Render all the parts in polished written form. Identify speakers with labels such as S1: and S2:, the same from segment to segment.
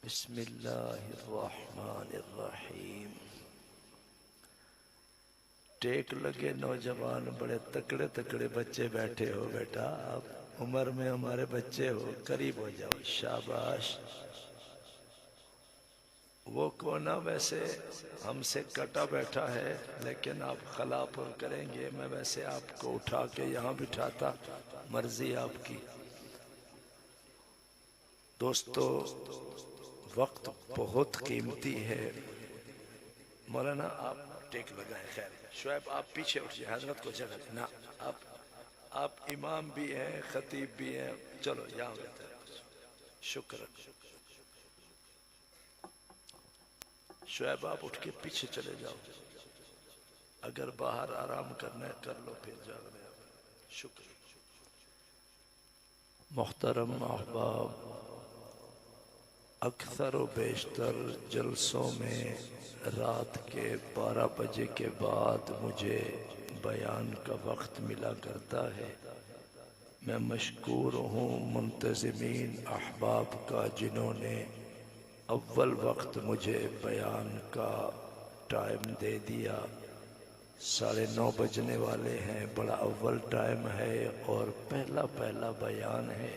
S1: بسم اللہ الرحمن الرحیم۔ ٹیک لگے نوجوان، بڑے تکڑے تکڑے بچے بیٹھے ہو بیٹا، آپ عمر میں ہمارے بچے ہو، قریب ہو جاؤ، شاباش۔ وہ کونا ویسے ہم سے کٹا بیٹھا ہے، لیکن آپ خلا پر کریں گے، میں ویسے آپ کو اٹھا کے یہاں بٹھاتا، مرضی آپ کی۔ دوستو، وقت بہت قیمتی ہے۔ مولانا آپ ٹیک لگائیں، خیر شعیب آپ پیچھے اٹھیے، حضرت کو جگہ نہ، آپ امام بھی ہیں، خطیب بھی ہیں، چلو یہاں بیٹھے، شکر۔ شعیب آپ اٹھ کے پیچھے چلے جاؤ، اگر باہر آرام کرنا ہے کر لو، پھر جاؤ، شکر۔ محترم احباب، اکثر و بیشتر جلسوں میں رات کے 12 بجے کے بعد مجھے بیان کا وقت ملا کرتا ہے۔ میں مشکور ہوں منتظمین احباب کا، جنہوں نے اول وقت مجھے بیان کا ٹائم دے دیا۔ 9:30 بجنے والے ہیں، بڑا اول ٹائم ہے اور پہلا بیان ہے۔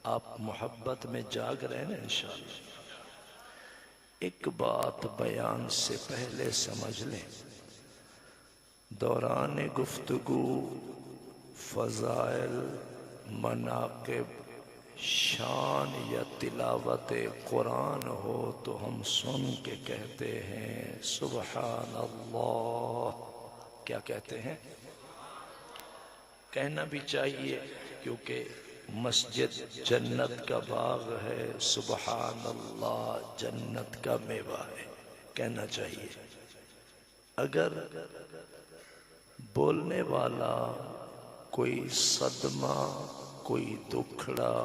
S1: آپ محبت میں جاگ رہے ہیں انشاءاللہ۔ ایک بات بیان سے پہلے سمجھ لیں، دوران گفتگو فضائل، مناقب، شان یا تلاوت قرآن ہو تو ہم سن کے کہتے ہیں سبحان اللہ۔ کیا کہتے ہیں؟ کہنا بھی چاہیے، کیونکہ مسجد جنت کا باغ ہے، سبحان اللہ جنت کا میوہ ہے، کہنا چاہیے۔ اگر بولنے والا کوئی صدمہ، کوئی دکھڑا،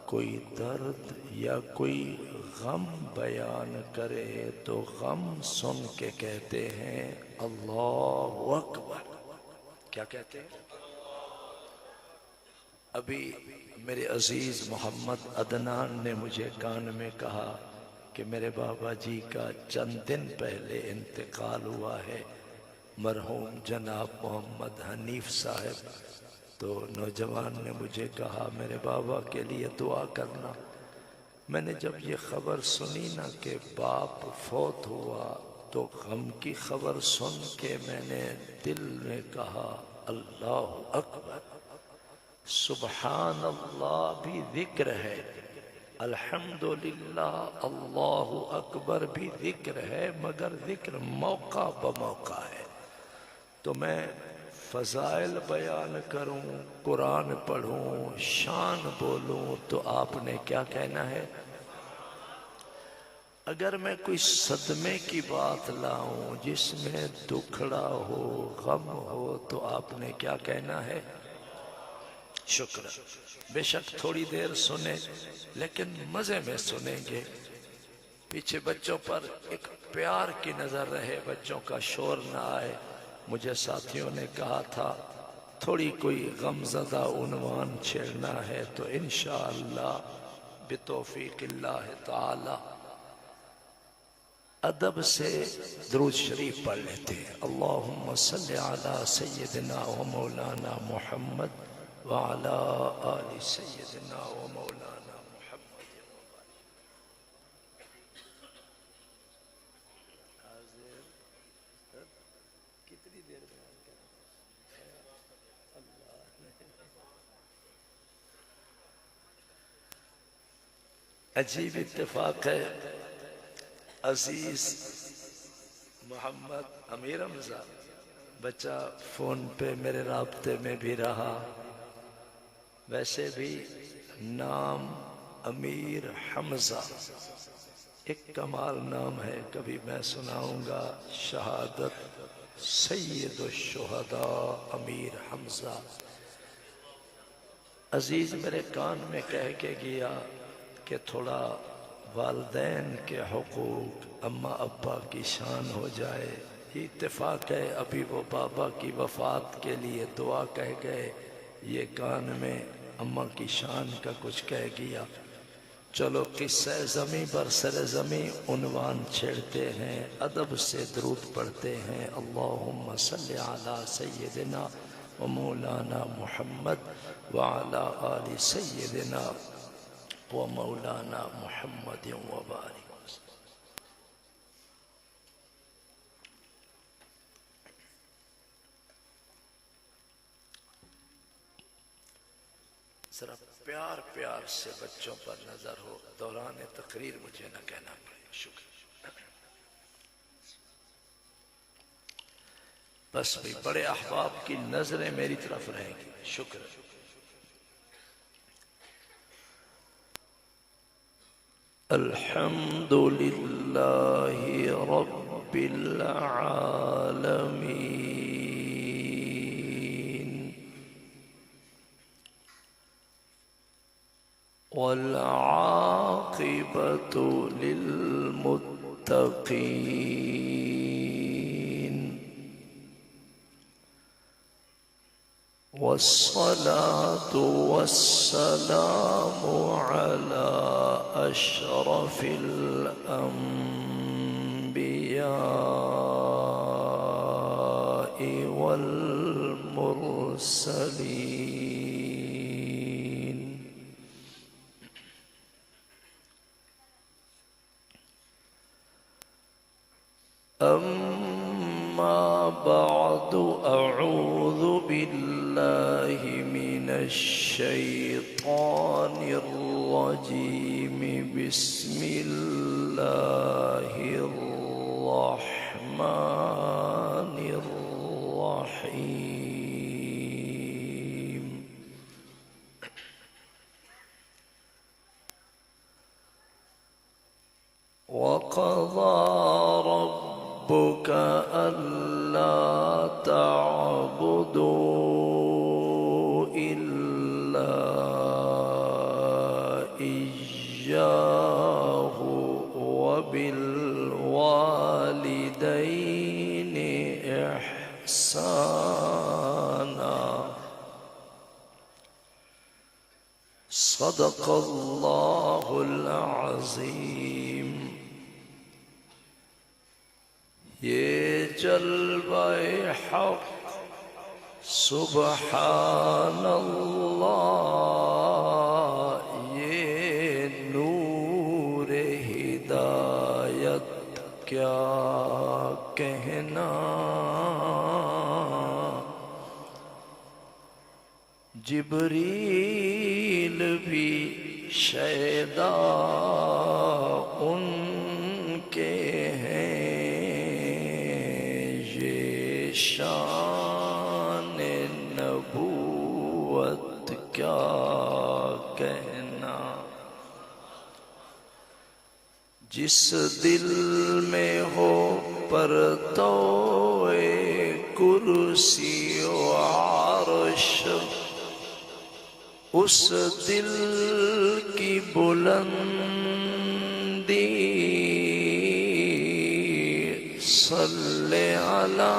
S1: کوئی درد یا کوئی غم بیان کرے تو غم سن کے کہتے ہیں اللہ اکبر۔ کیا کہتے ہیں؟ ابھی میرے عزیز محمد عدنان نے مجھے کان میں کہا کہ میرے بابا جی کا چند دن پہلے انتقال ہوا ہے، مرحوم جناب محمد حنیف صاحب۔ تو نوجوان نے مجھے کہا میرے بابا کے لیے دعا کرنا۔ میں نے جب یہ خبر سنی نا کہ باپ فوت ہوا، تو غم کی خبر سن کے میں نے دل میں کہا اللہ اکبر، سبحان اللہ بھی ذکر ہے، الحمدللہ اللہ اکبر بھی ذکر ہے، مگر ذکر موقع بموقع ہے۔ تو میں فضائل بیان کروں، قرآن پڑھوں، شان بولوں تو آپ نے کیا کہنا ہے؟ اگر میں کوئی صدمے کی بات لاؤں جس میں دکھڑا ہو، غم ہو، تو آپ نے کیا کہنا ہے؟ شکر۔ بے شک تھوڑی دیر سنیں، لیکن مزے میں سنیں گے۔ پیچھے بچوں پر ایک پیار کی نظر رہے، بچوں کا شور نہ آئے۔ مجھے ساتھیوں نے کہا تھا تھوڑی کوئی غمزدہ عنوان چھیڑنا ہے تو انشاءاللہ بتوفیق اللہ تعالی ادب سے درود شریف پڑھ لیتے ہیں۔ اللہم صلی علی سیدنا و مولانا محمد وعلی آل سیدنا و مولانا محمد۔ کتنی دیر میں عجیب اتفاق ہے، عزیز محمد امیر حمزہ بچہ فون پہ میرے رابطے میں بھی رہا، ویسے بھی نام امیر حمزہ ایک کمال نام ہے، کبھی میں سناؤں گا شہادت سید الشہداء امیر حمزہ۔ عزیز میرے کان میں کہہ کے گیا کہ تھوڑا والدین کے حقوق، اماں ابا کی شان ہو جائے۔ یہ اتفاق ہے، ابھی وہ بابا کی وفات کے لیے دعا کہہ گئے، یہ کان میں اماں کی شان کا کچھ کہہ گیا۔ چلو قصہ زمیں بر سر زمیں عنوان چھیڑتے ہیں، ادب سے درود پڑھتے ہیں۔ اللہم صلی علی سیدنا و مولانا محمد وعلی آل سیدنا و مولانا محمد وبارک وسلم۔ ذرا پیار پیار سے بچوں پر نظر ہو، دوران تقریر مجھے نہ کہنا پڑے۔ شکریہ۔ بس بھی بڑے احباب کی نظریں میری طرف رہیں گی۔ شکر۔ الحمد للہ رب العالمین والعاقبۃ للمتقین والصلاة والسلام على أشرف الأنبياء والمرسلين أما بعد أعوذ بالله من الشيطان الرجيم بسم الله الرحمن الرحيم وقضى ربك ألا تعبدوا إلا إياه وبالوالدين إحسانا صدق الله العظيم۔ یہ جلوہ حق سبحان اللہ، یہ نور ہدایت کیا کہنا، جبریل بھی شیدا ان کے ہیں، شان نبوت کیا کہنا، جس دل میں ہو پرتوئے کرسی و عرش، اس دل کی بلندی صلی علی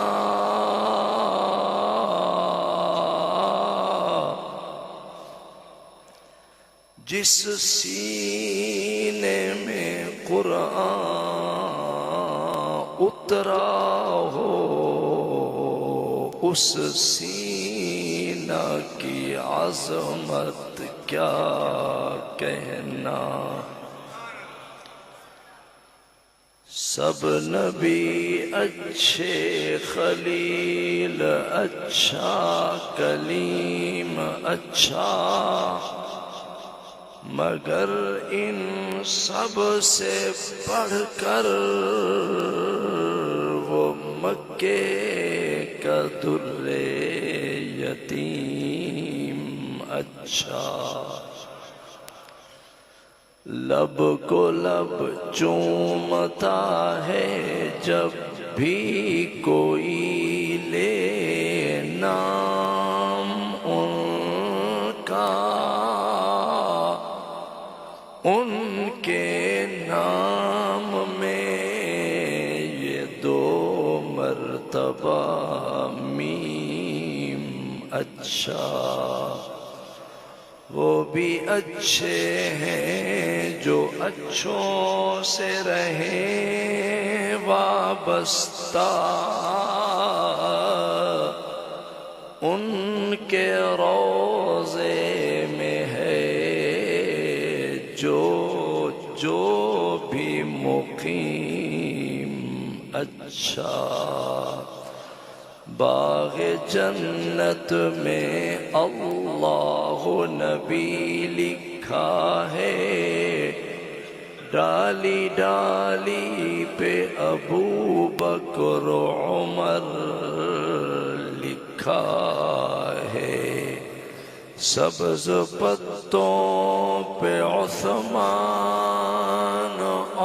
S1: جس سینے میں قرآن اترا ہو، اس سینہ کی عظمت کیا کہنا، سب نبی اچھے، خلیل اچھا، کلیم اچھا، مگر ان سب سے بڑھ کر وہ مکے کا در یتیم اچھا، لب کو لب چومتا ہے جب بھی کوئی لے نام ان کا، ان کے نام میں یہ دو مرتبہ میم اچھا، وہ بھی اچھے ہیں جو اچھوں سے رہیں وابستہ، ان کے روضے میں ہے جو بھی مقیم اچھا۔ باغ جنت میں اللہ نبی لکھا ہے، ڈالی ڈالی پہ ابو بکر عمر لکھا ہے، سبز پتوں پہ عثمان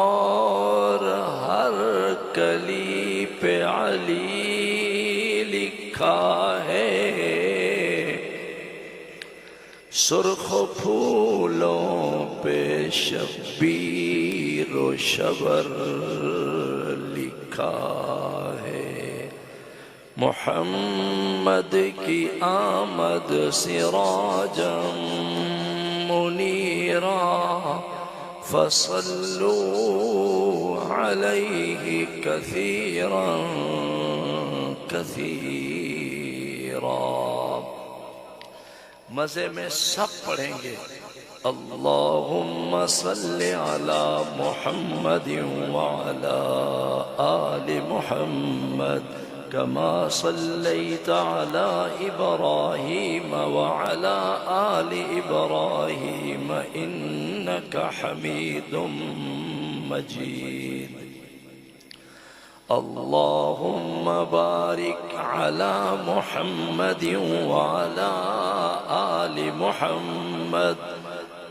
S1: اور ہر کلی پہ علی لکھا ہے، سرخ پھولوں پہ شبیر و شبر لکھا ہے، محمد کی آمد سراجا منیرا، فصلوا علیہ کثیرا کثیرا۔ مزے میں سب پڑھیں گے اللہم صلی علی محمد وعلی آل محمد كما صليت على إبراهيم وعلى آل إبراهيم إنك حميد مجيد، اللهم بارك على محمد وعلى آل محمد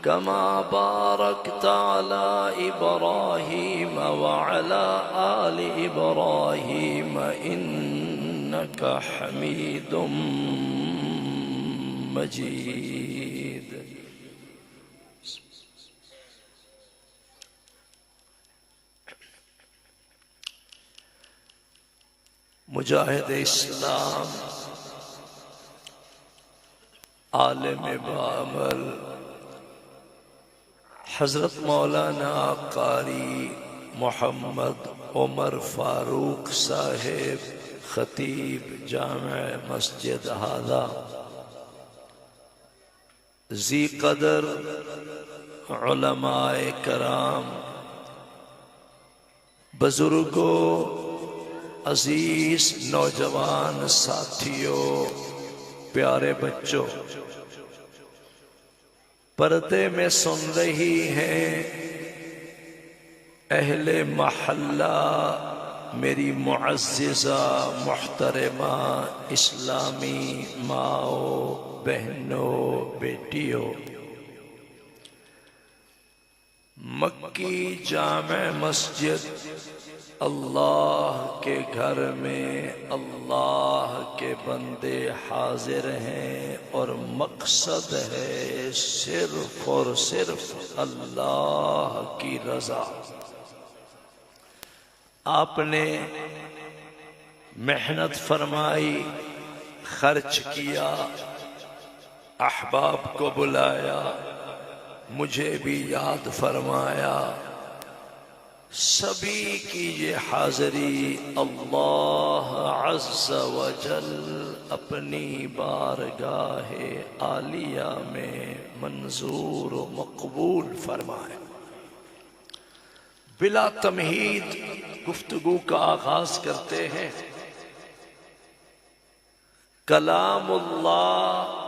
S1: كما باركت على إبراهيم وعلى آل إبراهيم إنك حميد مجيد۔ مجاہد اسلام، عالم بعمل، حضرت مولانا قاری محمد عمر فاروق صاحب خطیب جامع مسجد ہادہ، ذی قدر علماء کرام، بزرگوں، عزیز نوجوان ساتھیوں، پیارے بچوں، پردے میں سن رہی ہیں اہل محلہ میری معززہ محترمہ اسلامی ماؤں، بہنوں، بیٹیوں، مکی جامع مسجد اللہ کے گھر میں اللہ کے بندے حاضر ہیں، اور مقصد ہے صرف اور صرف اللہ کی رضا۔ آپ نے محنت فرمائی، خرچ کیا، احباب کو بلایا، مجھے بھی یاد فرمایا، سبھی کی یہ حاضری اللہ عز و جل اپنی بارگاہ عالیہ میں منظور و مقبول فرمائے۔ بلا تمہید گفتگو کا آغاز کرتے ہیں۔ کلام اللہ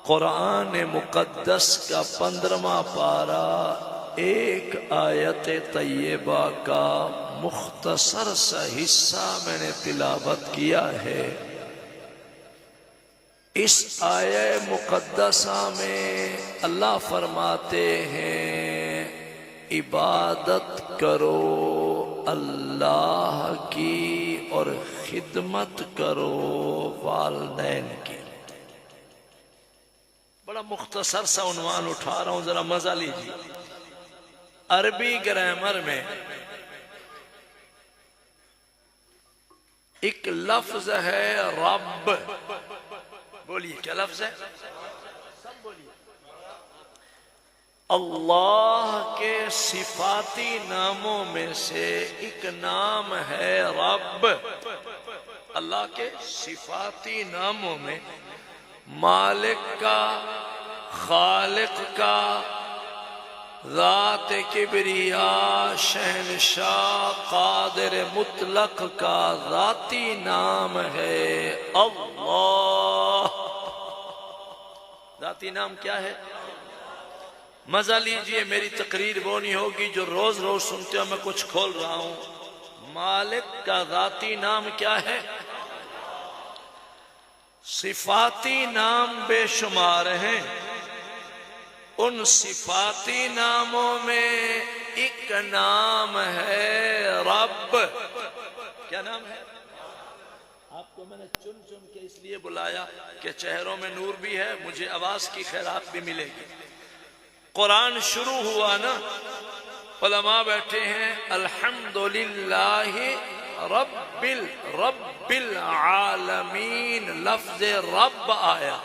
S1: قرآن مقدس کا 15واں پارہ، ایک آیت طیبہ کا مختصر سا حصہ میں نے تلاوت کیا ہے۔ اس آیہ مقدسہ میں اللہ فرماتے ہیں عبادت کرو اللہ کی اور خدمت کرو والدین کی۔ بڑا مختصر سا عنوان اٹھا رہا ہوں، ذرا مزہ لیجیے۔ عربی گرامر میں ایک لفظ ہے رب، بولیے کیا لفظ ہے؟ سب بولیے۔ اللہ کے صفاتی ناموں میں سے ایک نام ہے رب۔ اللہ کے صفاتی ناموں میں مالک کا، خالق کا، ذات کبریا، شہنشاہ، قادر مطلق کا ذاتی نام ہے اللہ۔ ذاتی نام کیا ہے؟ مزہ لیجئے، میری تقریر وہ نہیں ہوگی جو روز روز سنتے ہو، میں کچھ کھول رہا ہوں۔ مالک کا ذاتی نام کیا ہے؟ صفاتی نام بے شمار ہیں، ان صفاتی ناموں میں ایک نام ہے رب۔ کیا نام ہے؟ آپ کو میں نے چن چن کے اس لیے بلایا کہ چہروں میں نور بھی ہے، مجھے آواز کی خیرات بھی ملے گی۔ قرآن شروع ہوا نا، علماء بیٹھے ہیں الحمدللہ رب العالمین، لفظ رب آیا،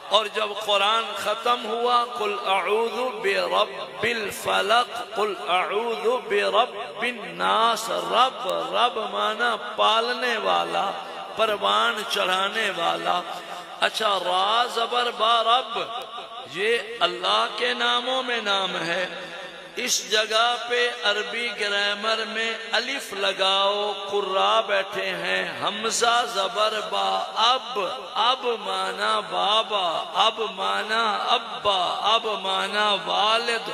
S1: اور جب قرآن ختم ہوا قل اعوذ برب الفلق، قل اعوذ برب الناس۔ رب، رب مانا پالنے والا، پروان چڑھانے والا۔ اچھا، را زبر با رب، یہ اللہ کے ناموں میں نام ہے۔ اس جگہ پہ عربی گرامر میں الف لگاؤ، قراء بیٹھے ہیں حمزہ زبر با، اب مانا بابا، اب مانا ابا، اب مانا والد۔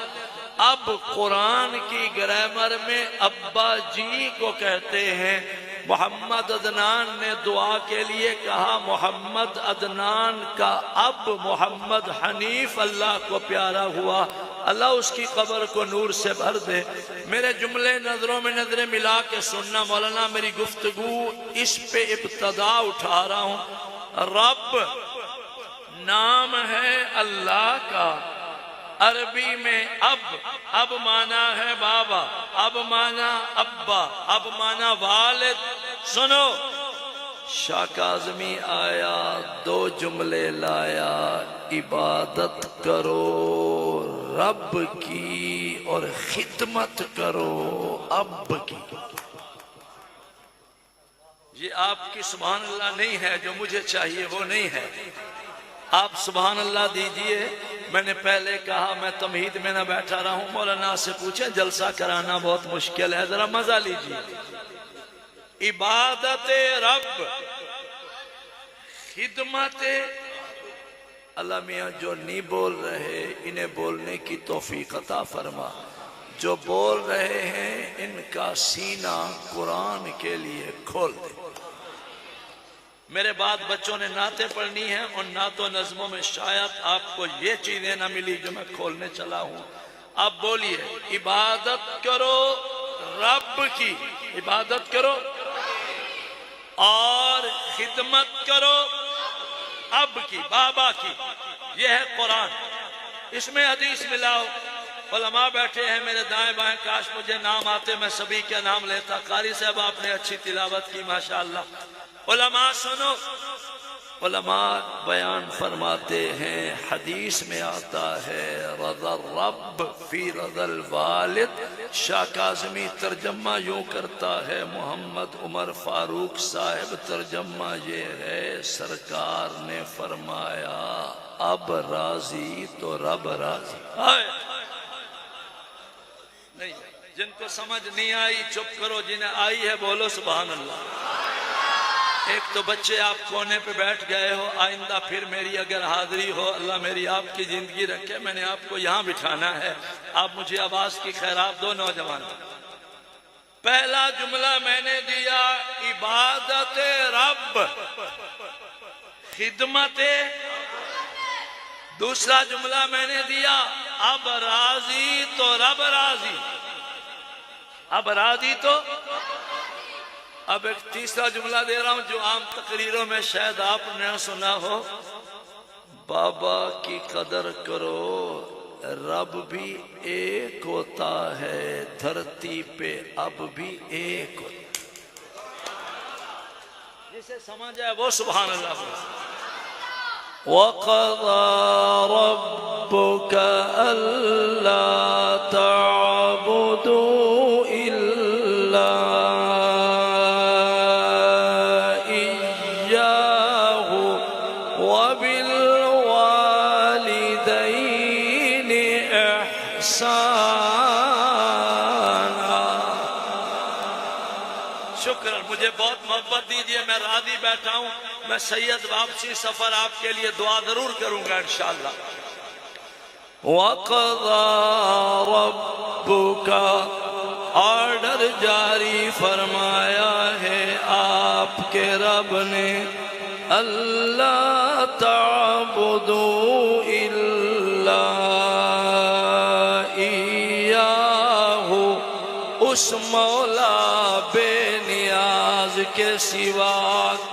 S1: اب قرآن کی گرامر میں ابا جی کو کہتے ہیں۔ محمد عدنان نے دعا کے لیے کہا محمد عدنان کا اب محمد حنیف اللہ کو پیارا ہوا، اللہ اس کی قبر کو نور سے بھر دے۔ میرے جملے نظروں میں نظریں ملا کے سننا مولانا، میری گفتگو اس پہ ابتدا اٹھا رہا ہوں۔ رب نام ہے اللہ کا، عربی میں اب مانا ہے بابا، اب مانا ابا، اب مانا والد۔ سنو، شاہ کاظمی آیا، دو جملے لایا، عبادت کرو رب کی اور خدمت کرو اب کی۔ یہ آپ کی سبحان اللہ نہیں ہے، جو مجھے چاہیے وہ نہیں ہے۔ آپ سبحان اللہ دیجئے۔ میں نے پہلے کہا میں تمہید میں نہ بیٹھا رہا ہوں، مولانا سے پوچھیں جلسہ کرانا بہت مشکل ہے، ذرا مزہ لیجئے۔ عبادت رب، خدمت اللہ میاں، جو نہیں بول رہے انہیں بولنے کی توفیق عطا فرما، جو بول رہے ہیں ان کا سینہ قرآن کے لیے کھول دے۔ میرے بعد بچوں نے نعتیں پڑھنی ہیں، ان نعت و نظموں میں شاید آپ کو یہ چیزیں نہ ملی جو میں کھولنے چلا ہوں۔ آپ بولیے عبادت کرو رب کی، عبادت کرو اور خدمت کرو اب کی، بابا کی۔ یہ ہے قرآن، اس میں حدیث ملاؤ۔ علماء بیٹھے ہیں میرے دائیں بائیں، کاش مجھے نام آتے میں سبھی کے نام لیتا۔ قاری صاحب آپ نے اچھی تلاوت کی ماشاءاللہ۔ علماء سنو، علماء بیان فرماتے ہیں، حدیث میں آتا ہے رضا الرب فی رضا الوالد۔ شاہ کاظمی ترجمہ یوں کرتا ہے، محمد عمر فاروق صاحب ترجمہ یہ ہے، سرکار نے فرمایا اب راضی تو رب راضی۔ نہیں، جن کو سمجھ نہیں آئی چپ کرو، جنہیں آئی ہے بولو سبحان اللہ۔ ایک تو بچے آپ کونے پہ بیٹھ گئے ہو، آئندہ پھر میری اگر حاضری ہو، اللہ میری آپ کی زندگی رکھے، میں نے آپ کو یہاں بٹھانا ہے، آپ مجھے آواز کی خیرات دو نوجوان۔ پہلا جملہ میں نے دیا عبادت رب، خدمت۔ دوسرا جملہ میں نے دیا اب راضی تو رب راضی، اب راضی تو۔ اب ایک تیسرا جملہ دے رہا ہوں جو عام تقریروں میں شاید آپ نے سنا ہو، بابا کی قدر کرو، رب بھی ایک ہوتا ہے، دھرتی پہ اب بھی ایک ہوتا ہے۔ جسے سمجھ آئے وہ سبحان اللہ۔ وَقَضَى رَبُّكَ أَلَّا تَعْبُدُوا إِلَّا إِيَّاهُ وَبِالْوَالِدَيْنِ إِحْسَانًا۔ شکر، مجھے بہت محبت دیجئے، میں راضی بیٹھا ہوں، میں سید واپسی سفر آپ کے لیے دعا ضرور کروں گا انشاءاللہ۔ وَقَضَى رَبُّكَ، آرڈر جاری فرمایا ہے آپ کے رب نے، اللہ تعبدوا الا ایاہ، اس مولا بے نیاز کے سوا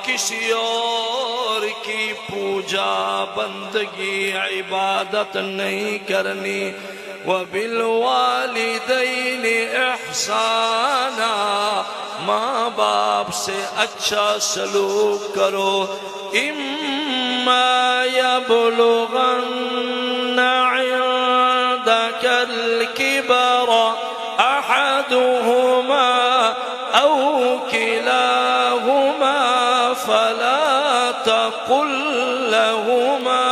S1: کسی اور کی پوجا بندگی عبادت نہیں کرنی۔ وَبِالْوَالِدَيْنِ إِحْسَانًا، ماں باپ سے اچھا سلوک کرو۔ إِمَّا يَبْلُغَنَّ عِندَكَ الْكِبَرَ أَحَدُهُمَا أَوْ كِلَاهُمَا فَلَا تَقُل لَّهُمَا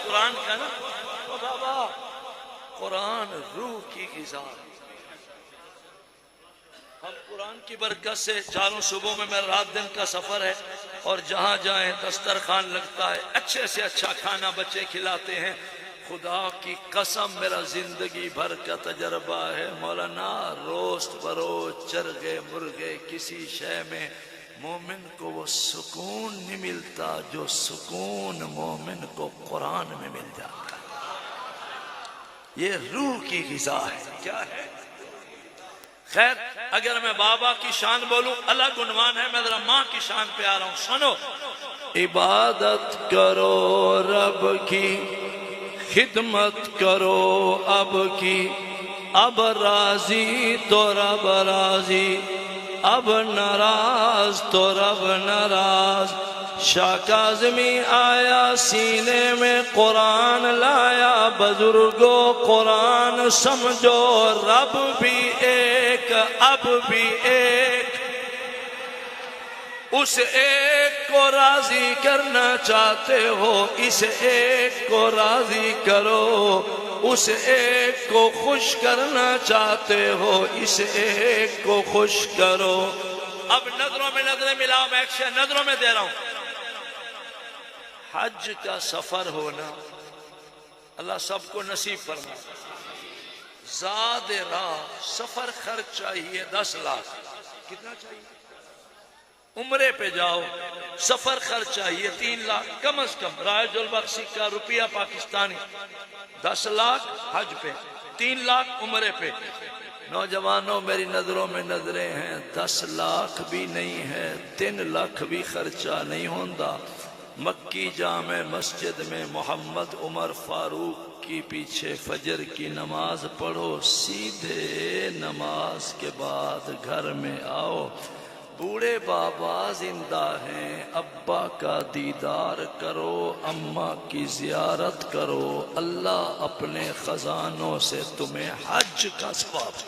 S1: قرآن کا نا بابا، قرآن روح کی غذا۔ ہم قرآن کی برکت سے چاروں صبحوں میں میرا رات دن کا سفر ہے، اور جہاں جائیں دسترخوان لگتا ہے، اچھے سے اچھا کھانا بچے کھلاتے ہیں۔ خدا کی قسم میرا زندگی بھر کا تجربہ ہے مولانا، روست بروست چرغے مرغے کسی شے میں مومن کو وہ سکون نہیں ملتا جو سکون مومن کو قرآن میں مل جاتا ہے۔ یہ روح کی غذا ہے۔ کیا ہے؟ خیر، اگر میں بابا کی شان بولوں الگ عنوان ہے، میں ذرا ماں کی شان پہ آ رہا ہوں، سنو۔ عبادت کرو رب کی، خدمت کرو اب کی، اب راضی تو رب راضی، اب ناراض تو رب ناراض۔ شاہ کاظمی آیا سینے میں قرآن لایا، بزرگوں قرآن سمجھو، رب بھی ایک اب بھی ایک۔ اس ایک کو راضی کرنا چاہتے ہو، اس ایک کو راضی کرو، اس ایک کو خوش کرنا چاہتے ہو، اس ایک کو خوش کرو۔ اب نظروں میں نظریں ملاؤ، میں ایک شے نظروں میں دے رہا ہوں۔ حج کا سفر ہونا اللہ سب کو نصیب فرمائے۔ زاد راہ سفر خرچ چاہیے 10 لاکھ، کتنا چاہیے؟ عمرے پہ جاؤ سفر خرچ چاہیے 3 لاکھ کم از کم، رائج البخشی کا روپیہ پاکستانی 10 لاکھ حج پہ، 3 لاکھ عمرے پہ۔ نوجوانوں میری نظروں میں نظریں ہیں، 10 لاکھ بھی نہیں ہے، 3 لاکھ بھی خرچہ نہیں ہوندہ۔ مکی جامع مسجد میں محمد عمر فاروق کی پیچھے فجر کی نماز پڑھو، سیدھے نماز کے بعد گھر میں آؤ، بوڑھے بابا زندہ ہیں، ابا کا دیدار کرو، اماں کی زیارت کرو، اللہ اپنے خزانوں سے تمہیں حج کا ثواب دے۔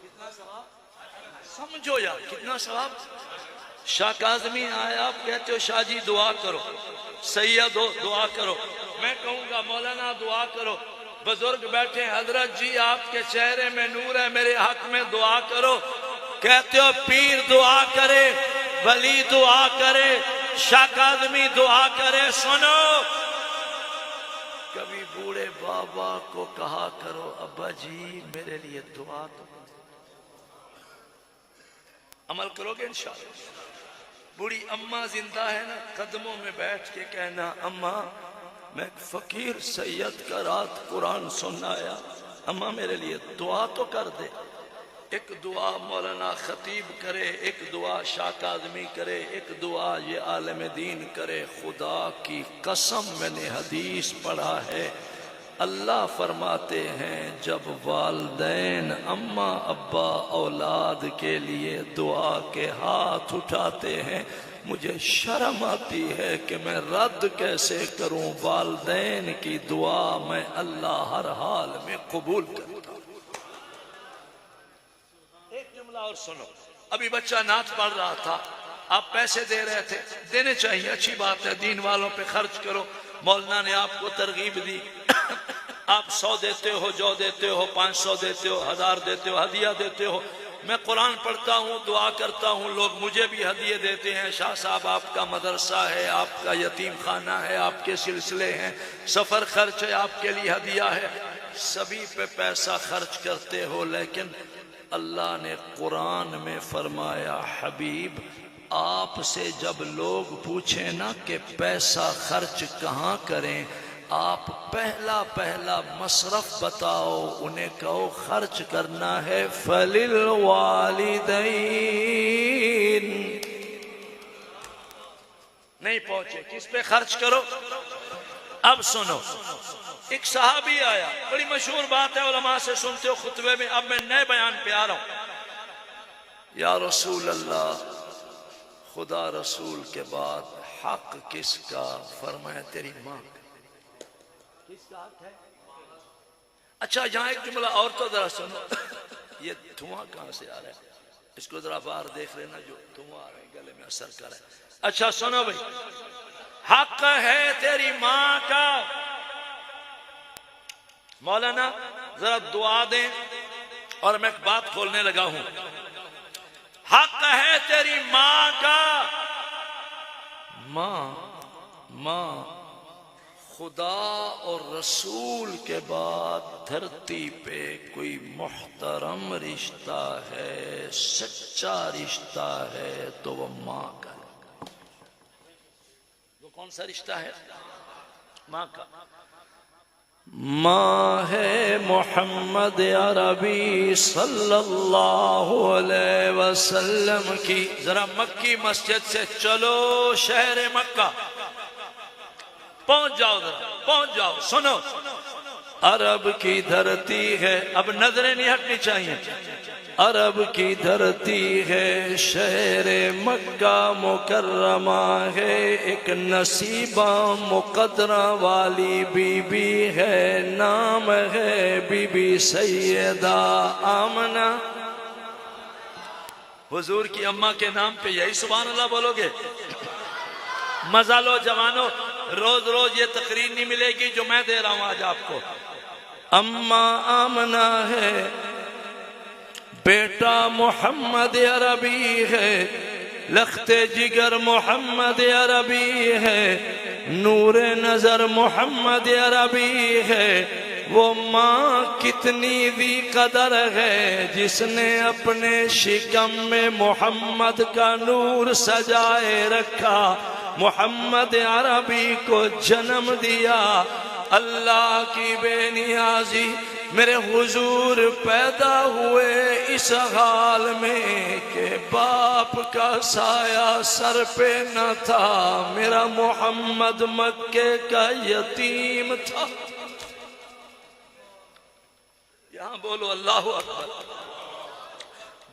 S1: کتنا ثواب سمجھو یار، کتنا ثواب۔ شاہ کاظمی آیا، آپ کہتے ہو شاہ جی دعا کرو، سید ہو دعا کرو، میں کہوں گا مولانا دعا کرو، بزرگ بیٹھے حضرت جی آپ کے چہرے میں نور ہے، میرے حق میں دعا کرو۔ کہتے ہو پیر دعا کرے، ولی دعا کرے، شاہ کاظمی دعا کرے۔ سنو، کبھی بوڑھے بابا کو کہا کرو ابا جی میرے لیے دعا کرو، عمل کرو گے انشاءاللہ۔ بوڑھی اماں زندہ ہے نا، قدموں میں بیٹھ کے کہنا اماں میں فقیر سید کا رات قرآن سننا آیا، اماں میرے لیے دعا تو کر دے۔ ایک دعا مولانا خطیب کرے، ایک دعا شاہ کاظمی کرے، ایک دعا یہ عالم دین کرے۔ خدا کی قسم میں نے حدیث پڑھا ہے، اللہ فرماتے ہیں جب والدین اماں ابا اولاد کے لیے دعا کے ہاتھ اٹھاتے ہیں مجھے شرم آتی ہے کہ میں رد کیسے کروں والدین کی دعا میں اللہ ہر حال میں قبول کرتا ہوں۔ ایک جملہ اور سنو، ابھی بچہ نعت پڑھ رہا تھا، آپ پیسے دے رہے تھے، دینے چاہیے، اچھی بات ہے، دین والوں پہ خرچ کرو، مولانا نے آپ کو ترغیب دی، آپ 100 دیتے ہو، جو دیتے ہو، 500 دیتے ہو، 1000 دیتے ہو، ہدیہ دیتے ہو، میں قرآن پڑھتا ہوں، دعا کرتا ہوں، لوگ مجھے بھی ہدیے دیتے ہیں، شاہ صاحب آپ کا مدرسہ ہے، آپ کا یتیم خانہ ہے، آپ کے سلسلے ہیں، سفر خرچ ہے، آپ کے لیے ہدیہ ہے، سبھی پہ پیسہ خرچ کرتے ہو، لیکن اللہ نے قرآن میں فرمایا حبیب آپ سے جب لوگ پوچھیں نا کہ پیسہ خرچ کہاں کریں، آپ پہلا مصرف بتاؤ، انہیں کہو خرچ کرنا ہے فَلِلْوَالِدَيْن۔ نہیں پہنچے، کس پہ خرچ کرو؟ اب سنو، ایک صحابی آیا، بڑی مشہور بات ہے، علماء سے سنتے ہو خطبے میں، اب میں نئے بیان پہ آ رہا ہوں۔ یا رسول اللہ، خدا رسول کے بعد حق کس کا؟ فرمایا تیری ماں کا۔ کس کا حق ہے؟ اچھا یہاں ایک جملہ اور تو ذرا سنو، یہ دھواں کہاں سے آ رہا ہے؟ اس کو ذرا باہر دیکھ لینا، جو دھواں آ رہا ہے گلے میں اثر کر رہا ہے۔ اچھا سنو بھائی، حق ہے تیری ماں کا۔ مولانا ذرا دعا دیں، اور میں ایک بات کھولنے لگا ہوں، حق ہے تیری ماں کا۔ ماں خدا اور رسول کے بعد دھرتی پہ کوئی محترم رشتہ ہے، سچا رشتہ ہے تو وہ ماں کا ہے۔ وہ کون سا رشتہ ہے؟ ماں کا۔ ماں ہے محمد عربی صلی اللہ علیہ وسلم کی۔ ذرا مکی مسجد سے چلو شہر مکہ، پہنچ جاؤ، ذرا پہنچ جاؤ، سنو، عرب کی دھرتی ہے، اب نظریں نہیں ہٹنی چاہیے، عرب کی دھرتی ہے، شہر مکہ مکرمہ ہے، ایک نصیبہ مقدرہ والی بی بی ہے، نام ہے بی بی سیدہ آمنہ۔ حضور کی اماں کے نام پہ یہی سبحان اللہ بولو گے؟ مزہ لو جوانو، روز روز یہ تقریر نہیں ملے گی جو میں دے رہا ہوں آج آپ کو۔ اماں آمنہ ہے، بیٹا محمد عربی ہے، لخت جگر محمد عربی ہے، نور نظر محمد عربی ہے۔ وہ ماں کتنی ذی قدر ہے جس نے اپنے شکم میں محمد کا نور سجائے رکھا، محمد عربی کو جنم دیا۔ اللہ کی بے نیازی، میرے حضور پیدا ہوئے اس حال میں کہ باپ کا سایہ سر پہ نہ تھا، میرا محمد مکے کا یتیم تھا۔ یہاں بولو اللہ اکبر۔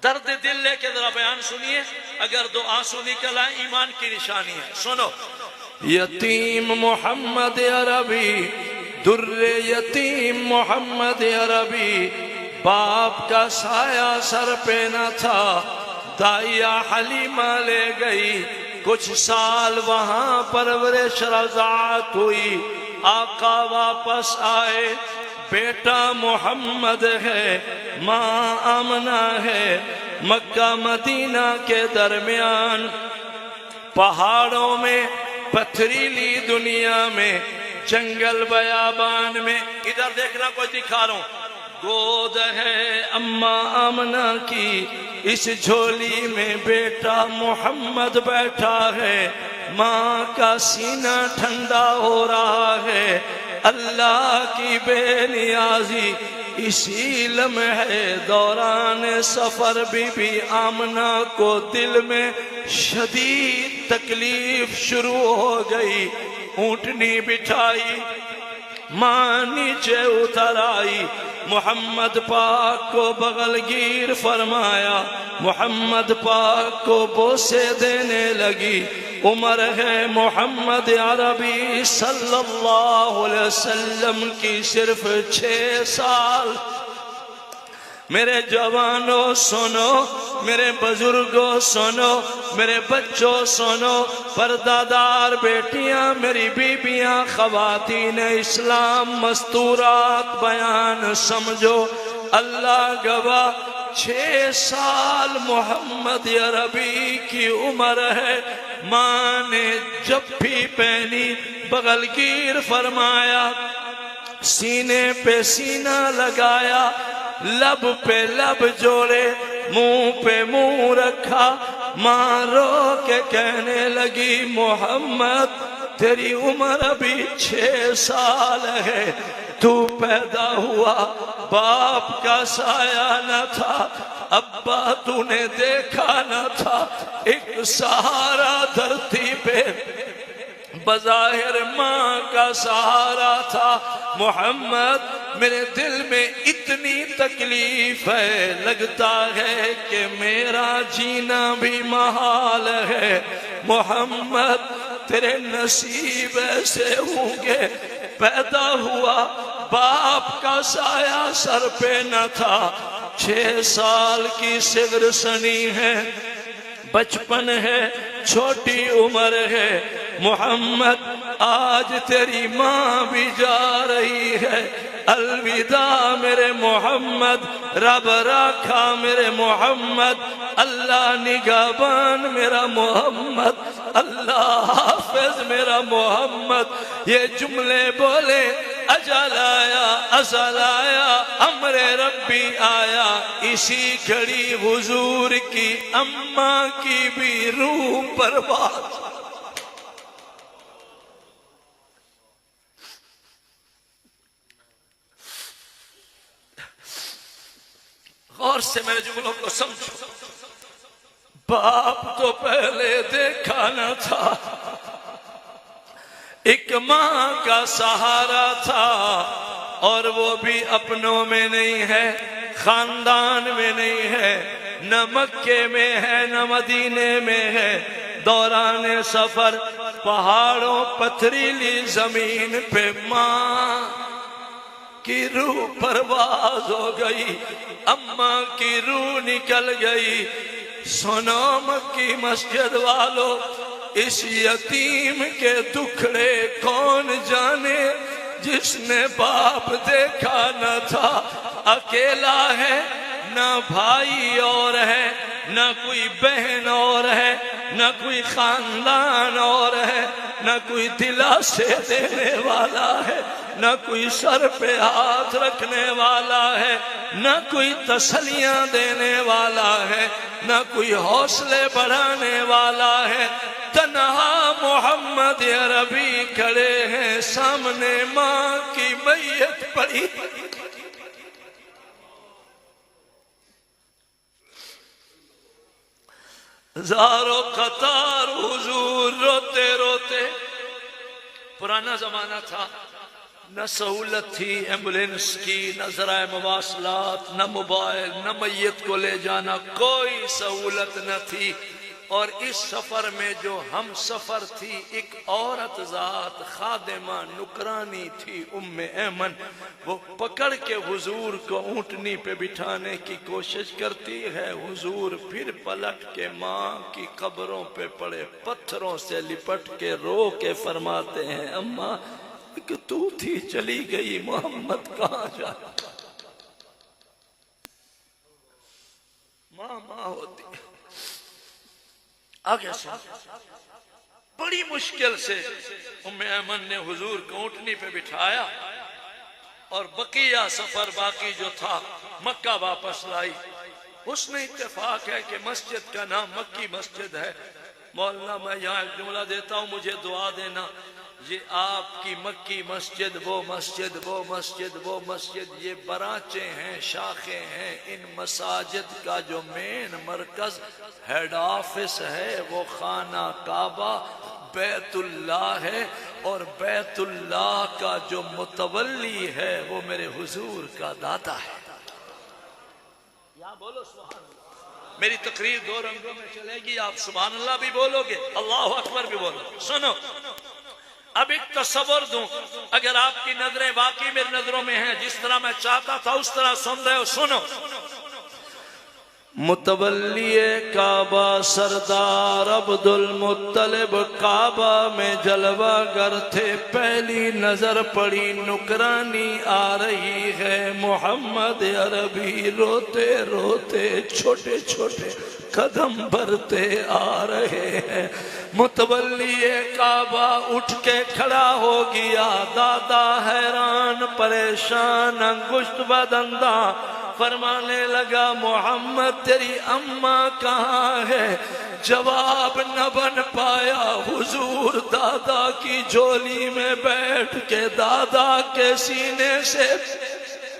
S1: درد دل لے کے ذرا بیان سنیے، اگر دو آنسو نکل آئے ایمان کی نشانی ہے۔ سنو، یتیم محمد عربی، در یتیم محمد عربی، باپ کا سایہ سر پہ نہ تھا، دائیہ حلیمہ لے گئی، کچھ سال وہاں پرورش رضاعت ہوئی، آقا واپس آئے، بیٹا محمد ہے، ماں آمنہ ہے، مکہ مدینہ کے درمیان، پہاڑوں میں، پتھریلی دنیا میں، جنگل بیابان میں، ادھر دیکھنا کوئی دکھا رہا ہوں، گود ہے اماں آمنہ کی، اس جھولی میں بیٹا محمد بیٹھا ہے، ماں کا سینہ ٹھنڈا ہو رہا ہے۔ اللہ کی بے نیازی اسی لمحے دوران سفر بی بی آمنہ کو دل میں شدید تکلیف شروع ہو گئی، اونٹنی بٹھائی، ماں نیچے اتر آئی، محمد پاک کو بغل گیر فرمایا، محمد پاک کو بوسے دینے لگی۔ عمر ہے محمد عربی صلی اللہ علیہ وسلم کی صرف 6 سال۔ میرے جوانوں سنو، میرے بزرگوں سنو، میرے بچوں سنو، پردادار بیٹیاں، میری بیبیاں، خواتین اسلام، مستورات بیان سمجھو، اللہ گواہ 6 سال محمد عربی کی عمر ہے۔ ماں نے جبھی پہنی، بغل گیر فرمایا، سینے پہ سینہ لگایا، لب پہ لب جوڑے، منہ پہ منہ رکھا۔ ماں رو کے کہنے لگی، محمد تیری عمر ابھی 6 سال ہے، تو پیدا ہوا باپ کا سایہ نہ تھا، ابا تو نے دیکھا نہ تھا، ایک سہارا دھرتی پہ بظاہر ماں کا سہارا تھا۔ محمد میرے دل میں اتنی تکلیف ہے، لگتا ہے کہ میرا جینا بھی محال ہے۔ محمد تیرے نصیب ایسے ہوں گے، پیدا ہوا باپ کا سایہ سر پہ نہ تھا، 6 سال کی صغر سنی ہے، بچپن ہے، چھوٹی عمر ہے۔ محمد آج تیری ماں بھی جا رہی ہے، الوداع میرے محمد، رب رکھا میرے محمد، اللہ نگہبان میرا محمد، اللہ حافظ میرا محمد۔ یہ جملے بولے، اجل آیا، ازل آیا، امر ربی آیا، اسی گھڑی حضور کی اماں کی بھی روح پرواز۔ غور سے میرے جملوں کو سمجھو، باپ تو پہلے دیکھا نہ تھا، ایک ماں کا سہارا تھا، اور وہ بھی اپنوں میں نہیں ہے، خاندان میں نہیں ہے، نہ مکے میں ہے نہ مدینے میں ہے۔ دوران سفر پہاڑوں پتھریلی زمین پہ ماں کی روح پرواز ہو گئی، اماں کی روح نکل گئی۔ سنو مکی مسجد والو، اس یتیم کے دکھڑے کون جانے، جس نے باپ دیکھا نہ تھا، اکیلا ہے، نہ بھائی اور ہے، نہ کوئی بہن اور ہے، نہ کوئی خاندان اور ہے، نہ کوئی دلاسے دینے والا ہے، نہ کوئی سر پہ ہاتھ رکھنے والا ہے، نہ کوئی تسلیاں دینے والا ہے، نہ کوئی حوصلے بڑھانے والا ہے۔ تنہا محمد عربی کھڑے ہیں، سامنے ماں کی میت پڑی۔ زارو قطار حضور روتے روتے۔ پرانا زمانہ تھا، نہ سہولت تھی ایمبولینس کی، نہ ذرائع مواصلات، نہ موبائل، نہ میت کو لے جانا، کوئی سہولت نہ تھی۔ اور اس سفر میں جو ہم سفر تھی، ایک عورت ذات خادمہ نکرانی تھی، ام ایمن، وہ پکڑ کے حضور کو اونٹنی پہ بٹھانے کی کوشش کرتی ہے۔ حضور پھر پلٹ کے ماں کی قبروں پہ پڑے پتھروں سے لپٹ کے رو کے فرماتے ہیں، اماں کہ تو تھی چلی گئی، محمد کہاں جاتا۔ ماں ہوتی آگے سے بڑی مشکل سے ام ایمن نے حضور کو اونٹنی پہ بٹھایا اور بقیہ سفر باقی جو تھا مکہ واپس لائی۔ حسن اتفاق ہے کہ مسجد کا نام مکی مسجد ہے۔ مولانا میں یہاں ایک جملہ دیتا ہوں، مجھے دعا دینا، یہ آپ کی مکی مسجد، وہ مسجد، وہ مسجد، وہ مسجد، یہ برانچیں ہیں، شاخیں ہیں۔ ان مساجد کا جو مین مرکز ہیڈ آفس ہے وہ خانہ کعبہ بیت اللہ ہے، اور بیت اللہ کا جو متولی ہے وہ میرے حضور کا داتا ہے۔ یہاں بولو سبحان اللہ۔ میری تقریر دو رنگوں میں چلے گی، آپ سبحان اللہ بھی بولو گے، اللہ اکبر بھی بولو گے۔ سنو، اب ایک تصور دوں، اگر آپ کی نظریں واقعی میری نظروں میں ہیں، جس طرح میں چاہتا تھا اس طرح سن رہے ہو، سنو۔ متولی کعبہ سردار عبد المطلب کعبہ میں جلوہ گر تھے، پہلی نظر پڑی نکرانی آ رہی ہے، محمد عربی روتے روتے چھوٹے چھوٹے قدم بھرتے آ رہے ہیں۔ متولی کعبہ اٹھ کے کھڑا ہو گیا، دادا حیران پریشان انگشت بدنداں فرمانے لگا، محمد تیری اماں کہاں ہے؟ جواب نہ بن پایا، حضور دادا کی جھولی میں بیٹھ کے دادا کے سینے سے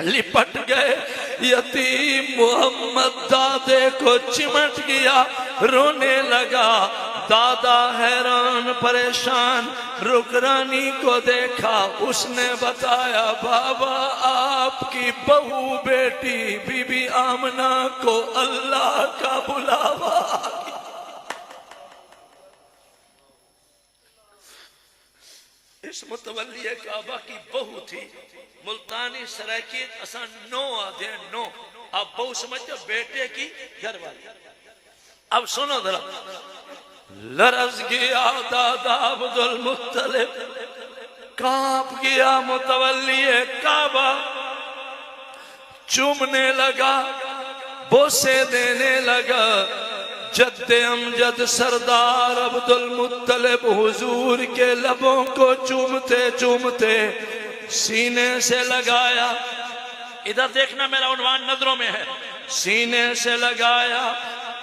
S1: لپٹ گئے۔ یتیم محمد دادے کو چمٹ گیا، رونے لگا۔ دادا حیران پریشان رکرانی کو دیکھا، اس نے بتایا، بابا آپ کی بہو بیٹی بی بی آمنہ کو اللہ کا بلاوا۔ اس متولی کعبہ کی بہو تھی، ملتانی سرائکیت اساں نو آدھے، نو، آپ بہو سمجھتے بیٹے کی گھر والی۔ اب سنو ذرا، لرز گیا دادا عبد المطلب، کانپ گیا متولی کعبہ، چومنے لگا، بوسے دینے لگا۔ جد امجد سردار عبد المطلب حضور کے لبوں کو چومتے چومتے سینے سے لگایا۔ ادھر دیکھنا، میرا عنوان نظروں میں ہے، سینے سے لگایا۔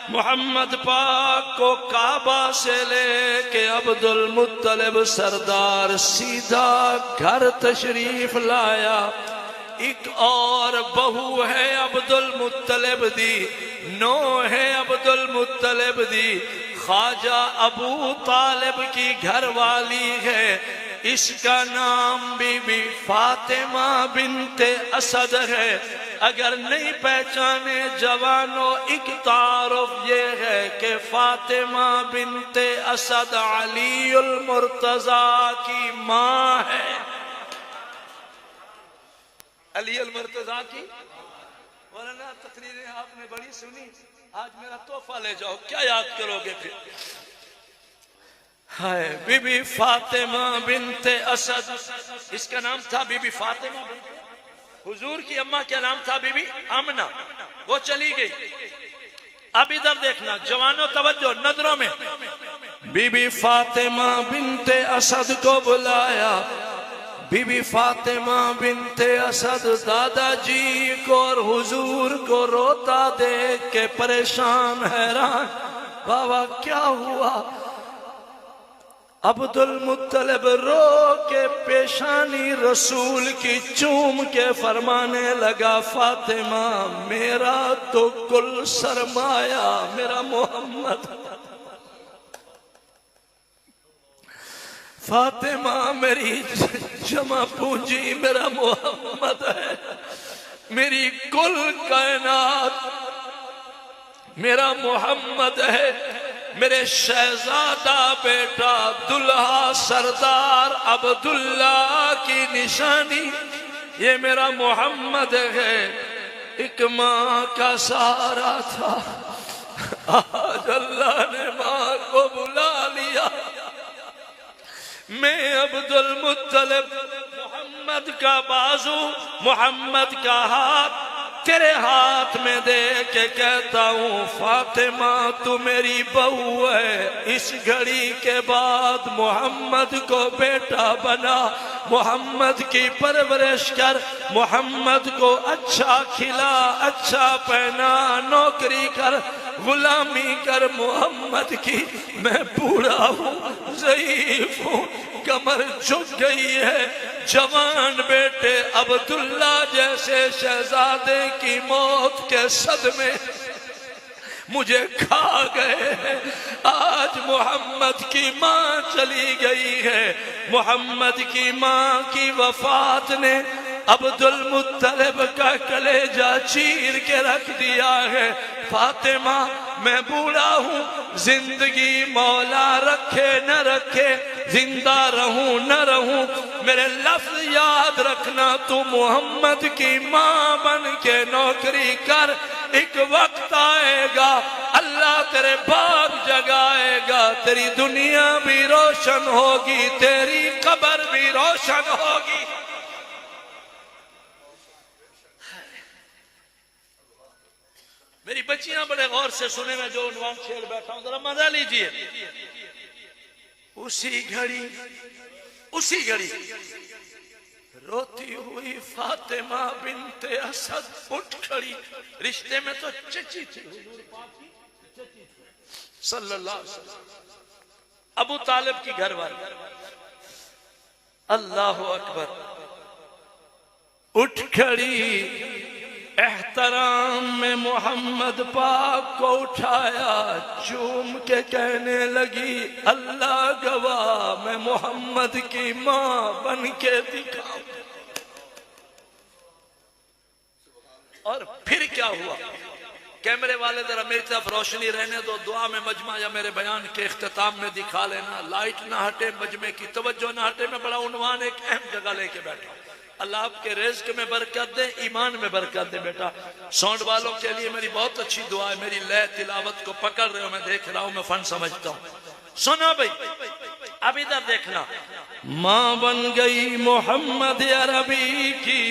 S1: محمد پاک کو کعبہ سے لے کے عبد المطلب سردار سیدھا گھر تشریف لایا۔ ایک اور بہو ہے عبد المطلب دی، نو ہے عبد المطلب دی، خواجہ ابو طالب کی گھر والی ہے، اس کا نام بی بی فاطمہ بنت اسد ہے۔ اگر نہیں پہچانے جوانوں، ایک تعارف یہ ہے کہ فاطمہ بنت اسد علی المرتضی کی ماں ہے۔ علی المرتضی کی، ورنہ تقریریں آپ نے بڑی سنی، آج میرا تحفہ لے جاؤ، کیا یاد کرو گے پھر؟ ہائے، بی بی فاطمہ بنت اسد، اس کا نام تھا بی بی فاطمہ بنت۔ حضور کی اماں کیا نام تھا؟ بی بی آمنہ، وہ چلی گئی۔ اب ادھر دیکھنا جوانوں، توجہ نظروں میں، بی بی فاطمہ بنت اسد کو بلایا۔ بی بی فاطمہ بنت اسد دادا جی کو اور حضور کو روتا دیکھ کے پریشان حیران، بابا کیا ہوا؟ عبد المطلب رو کے پیشانی رسول کی چوم کے فرمانے لگا، فاطمہ میرا تو کل سرمایہ میرا محمد، فاطمہ میری جمع پونجی میرا محمد ہے، میری کل کائنات میرا محمد ہے۔ میرے شہزادہ بیٹا دلہا سردار عبداللہ کی نشانی یہ میرا محمد ہے۔ ایک ماں کا سہارا تھا، آج اللہ نے ماں کو بلا لیا۔ میں عبد المطلب محمد کا بازو، محمد کا ہاتھ تیرے ہاتھ میں دے کے کہتا ہوں، فاطمہ تو میری بہو ہے، اس گھڑی کے بعد محمد کو بیٹا بنا، محمد کی پرورش کر، محمد کو اچھا کھلا، اچھا پہنا، نوکری کر، غلامی کر محمد کی۔ میں بوڑھا ہوں، ضعیف ہوں، کمر جھک گئی ہے، جوان بیٹے عبداللہ جیسے شہزادے کی موت کے صدمے مجھے کھا گئے ہیں۔ آج محمد کی ماں چلی گئی ہے، محمد کی ماں کی وفات نے عبد المطلب کا کلیجہ چیر کے رکھ دیا ہے۔ فاطمہ میں بوڑھا ہوں، زندگی مولا رکھے نہ رکھے، زندہ رہوں نہ رہوں، میرے لفظ یاد رکھنا، تو محمد کی ماں بن کے نوکری کر، ایک وقت آئے گا اللہ تیرے باپ جگائے گا، تیری دنیا بھی روشن ہوگی، تیری قبر بھی روشن ہوگی۔ میری بچیاں بڑے غور سے سنے، میں جو عنوان چھیڑ بیٹھا ہوں ذرا مزہ لیجئے۔ اسی گھڑی روتی ہوئی فاطمہ بنت اسد اٹھ کھڑی، رشتے میں تو چچی تھی صلی اللہ علیہ وسلم، ابو طالب کی گھر والی، اللہ اکبر، اٹھ کھڑی، احترام میں محمد پاک کو اٹھایا، چوم کے کہنے لگی اللہ گواہ میں محمد کی ماں بن کے دکھاؤں۔ اور پھر کیا ہوا؟ کیمرے والے ذرا میری طرف روشنی رہنے دو، دعا میں مجمع یا میرے بیان کے اختتام میں دکھا لینا، لائٹ نہ ہٹے، مجمع کی توجہ نہ ہٹے، میں بڑا عنوان ایک اہم جگہ لے کے بیٹھا ہوں۔ اللہ آپ کے رزق میں برکت دے، ایمان میں برکت دے۔ بیٹا ساؤنڈ والوں کے لیے میری بہت اچھی دعا ہے، میری لے تلاوت کو پکڑ رہے ہو، میں دیکھ رہا ہوں، میں فن سمجھتا ہوں۔ سنا بھائی، اب ادھر دیکھنا، ماں بن گئی محمد عربی کی،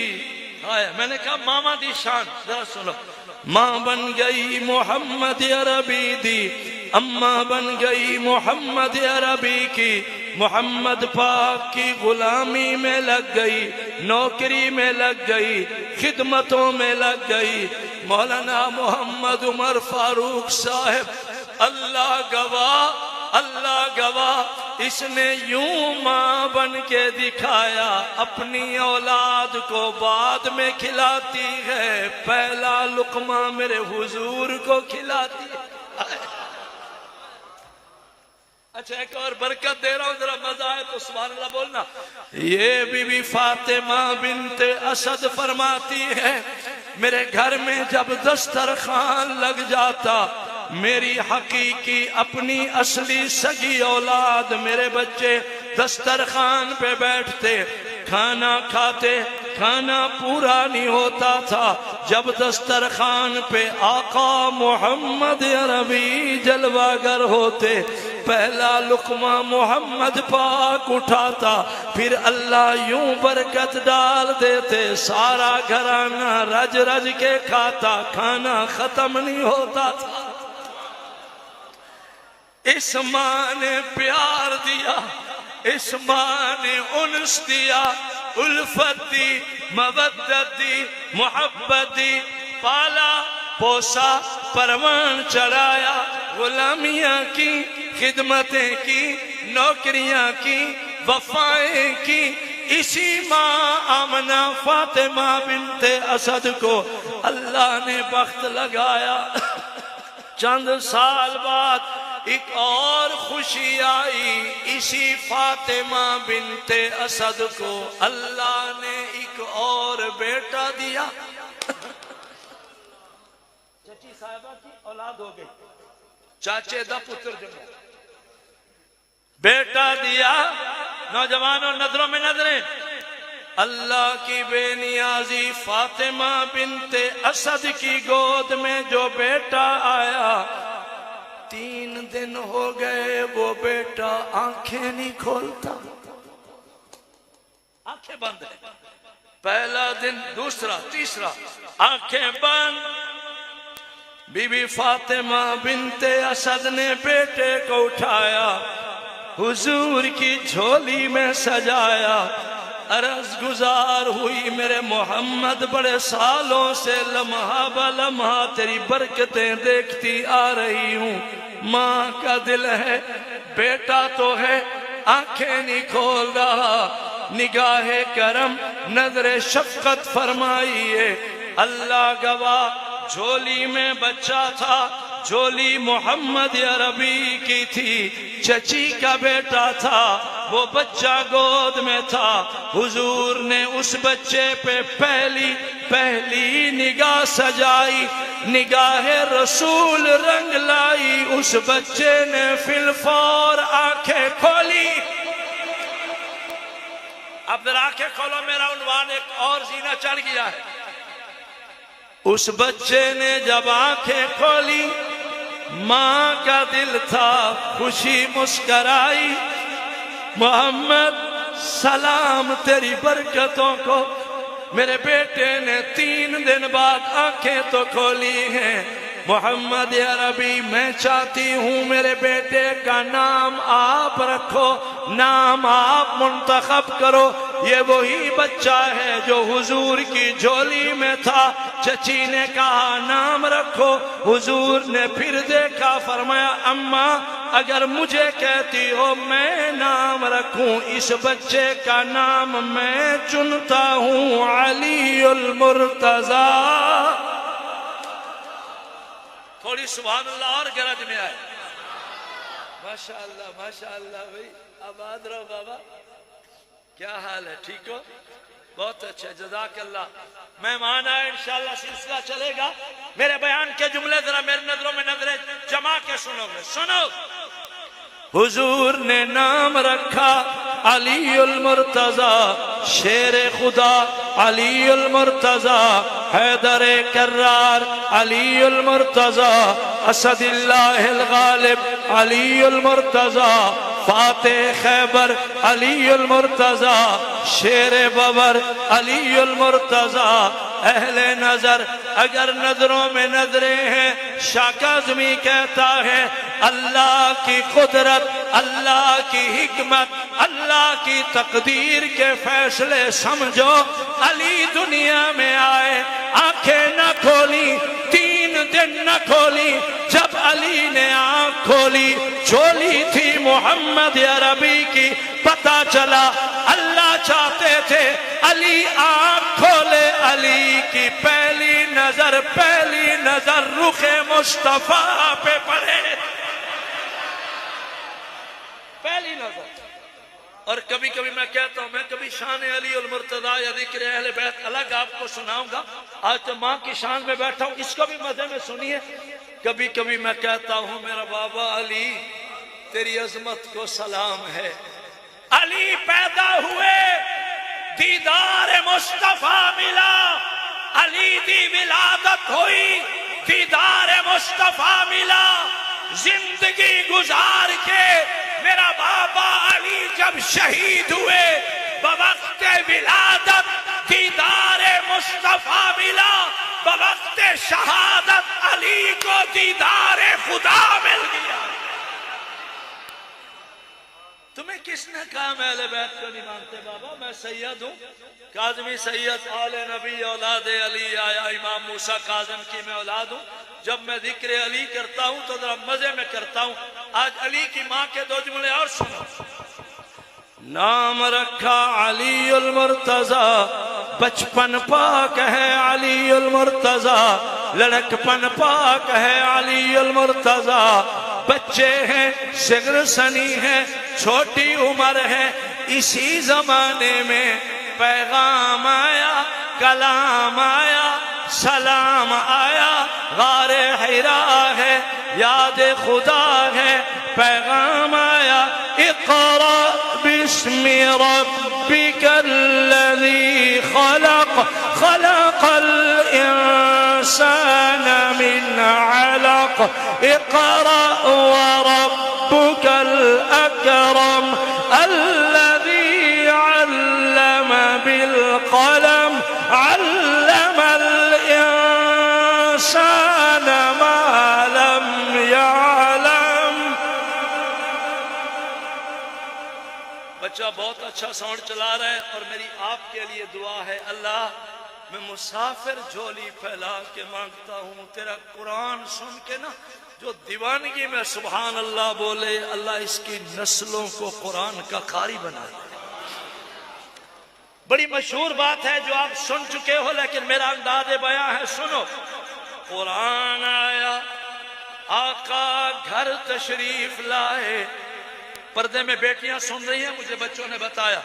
S1: میں نے کہا ماما دی شان، ذرا سنو، ماں بن گئی محمد عربی دی، اماں بن گئی محمد عربی کی، محمد پاک کی غلامی میں لگ گئی، نوکری میں لگ گئی، خدمتوں میں لگ گئی۔ مولانا محمد عمر فاروق صاحب، اللہ گواہ، اللہ گواہ، اس نے یوں ماں بن کے دکھایا، اپنی اولاد کو بعد میں کھلاتی ہے، پہلا لقمہ میرے حضور کو کھلاتی ہے۔ اچھا ایک اور برکت دے رہا ہوں، ذرا مزہ آئے تو سبحان اللہ بولنا۔ یہ بی بی فاطمہ بنت اسد فرماتی ہے، میرے گھر میں جب دسترخوان لگ جاتا، میری حقیقی اپنی اصلی سگی اولاد، میرے بچے دسترخوان پہ بیٹھتے، کھانا کھاتے، کھانا پورا نہیں ہوتا تھا جب دسترخوان پہ آقا محمد عربی جلوہ گر ہوتے، پہلا لقمہ محمد پاک اٹھاتا، پھر اللہ یوں برکت ڈال دیتے، سارا گھرانہ رج رج کے کھاتا، کھانا ختم نہیں ہوتا تھا۔ اس ماں نے پیار دیا، اس ماں نے انس دیا، الفت دی، مودت دی، محبت دی، پالا پوسا، پروان چڑھایا، غلامیاں کی، خدمتیں کی، نوکریاں کی، وفائیں کی۔ اسی ماں آمنہ فاطمہ بنت اسد کو اللہ نے بخت لگایا۔ چند سال بعد ایک اور خوشی آئی، اسی فاطمہ بنت اسد کو اللہ نے ایک اور بیٹا دیا۔ چچی صاحبہ کی اولاد ہو گئی، چاچے دا پتر جمع، بیٹا دیا۔ نوجوانوں نظروں میں نظریں، اللہ کی بے نیازی فاطمہ بنت اسد کی گود میں جو بیٹا آیا، 3 دن ہو گئے وہ بیٹا آنکھیں نہیں کھولتا، آنکھیں بند ہیں۔ پہلا دن، دوسرا، تیسرا، آنکھیں بند۔ بی بی فاطمہ بنت اسد نے بیٹے کو اٹھایا، حضور کی جھولی میں سجایا، عرض گزار ہوئی میرے محمد، بڑے سالوں سے لمحہ بلمحہ تیری برکتیں دیکھتی آ رہی ہوں، ماں کا دل ہے، بیٹا تو ہے، آنکھیں نہیں کھول رہا، نگاہ کرم، نظر شفقت فرمائیے۔ اللہ گواہ، جھولی میں بچہ تھا، جھولی محمد عربی کی تھی، چچی کا بیٹا تھا، وہ بچہ گود میں تھا، حضور نے اس بچے پہ پہلی نگاہ سجائی، نگاہ رسول رنگ لائی، اس بچے نے فی الفور آنکھیں کھولی۔ اب ذرا آنکھیں کھولو، میرا عنوان ایک اور زینہ چڑھ گیا ہے۔ اس بچے نے جب آنکھیں کھولی، ماں کا دل تھا خوشی مسکرائی، محمد سلام تیری برکتوں کو۔ میرے بیٹے نے 3 دن بعد آنکھیں تو کھولی ہیں۔ محمد عربی میں چاہتی ہوں میرے بیٹے کا نام آپ رکھو، نام آپ منتخب کرو۔ یہ وہی بچہ ہے جو حضور کی جھولی میں تھا۔ چچی نے کہا نام رکھو، حضور نے پھر دیکھا، فرمایا اماں اگر مجھے کہتی ہو میں نام رکھوں، اس بچے کا نام میں چنتا ہوں، علی المرتضی۔ تھوڑی سبحان اللہ اور گرج میں آئے۔ ماشاءاللہ ماشاءاللہ بھائی، آباد رہو بابا، کیا حال ہے، ٹھیک ہو؟ بہت اچھا، جزاک اللہ۔ مہمان آئے، انشاءاللہ سلسلہ چلے گا۔ میرے بیان کے جملے ذرا میری نظروں میں نظریں جما کے سنو گے، سنو۔ حضور نے نام رکھا علی المرتضی، شیر خدا علی المرتضی، حیدر کرار علی المرتضی، اسد اللہ الغالب علی المرتضی، فاتح خیبر علی المرتضی، شیر ببر علی المرتضی۔ اہل نظر اگر نظروں میں نظریں ہیں، شاہ کاظمی کہتا ہے اللہ کی قدرت، اللہ کی حکمت، اللہ کی تقدیر کے فیصلے سمجھو۔ علی دنیا میں آئے، آنکھیں نہ کھولی، 3 دن نہ کھولی۔ جب علی نے آنکھ کھولی، جھولی تھی محمد عربی کی۔ پتہ چلا اللہ چاہتے تھے علی آنکھ کھولے، علی کی پہلی نظر رخ مصطفیٰ پہ پڑے، پہلی نظر۔ اور کبھی کبھی میں کہتا ہوں، میں کبھی شان علی المرتضی یا ذکر اہل بیت الگ آپ کو سناؤں گا۔ آج تو ماں کی شان میں بیٹھا ہوں، اس کو بھی مزے میں سنیے۔ کبھی کبھی میں کہتا ہوں میرا بابا علی تیری عظمت کو سلام ہے۔ علی پیدا ہوئے، دیدار مصطفیٰ ملا، علی دی ولادت ہوئی، دیدار مصطفیٰ ملا۔ زندگی گزار کے میرا بابا علی جب شہید ہوئے، بوقت ولادت دیدار مصطفیٰ ملا، بوقت شہادت علی کو دیدار خدا مل گیا۔ تمہیں کس نے کہا میں اہل بیت کو نہیں مانتے بابا؟ میں سید ہوں، کاظمی سید، آل نبی، اولاد علی آیا، امام موسیٰ کاظم کی میں اولاد ہوں۔ جب میں ذکر علی کرتا ہوں تو ذرا مزے میں کرتا ہوں۔ آج علی کی ماں کے 2 جملے اور سنو۔ نام رکھا علی المرتضی، بچپن پاک ہے علی المرتضی، لڑکپن پاک ہے علی المرتضی۔ بچے ہیں، صغر سنی ہے، چھوٹی عمر ہے، اسی زمانے میں پیغام آیا، کلام آیا، سلام آیا۔ غار حرا ہے، یاد خدا ہے، پیغام آیا، اقرأ باسم ربک الذی خلق، خلق الانسان من علق، اقرأ وربک الاکرم الذی علم بالقلم، علم الانسان ما لم يعلم۔ بچہ بہت اچھا ساؤنڈ چلا رہا ہے، اور میری آپ کے لیے دعا ہے، اللہ میں مسافر جھولی پھیلا کے مانگتا ہوں، تیرا قرآن سن کے نا جو دیوانگی میں سبحان اللہ بولے، اللہ اس کی نسلوں کو قرآن کا قاری بنا دے۔ بڑی مشہور بات ہے جو آپ سن چکے ہو، لیکن میرا انداز بیان ہے، سنو۔ قرآن آیا آقا گھر تشریف لائے. پردے میں بیٹیاں سن رہی ہیں, مجھے بچوں نے بتایا.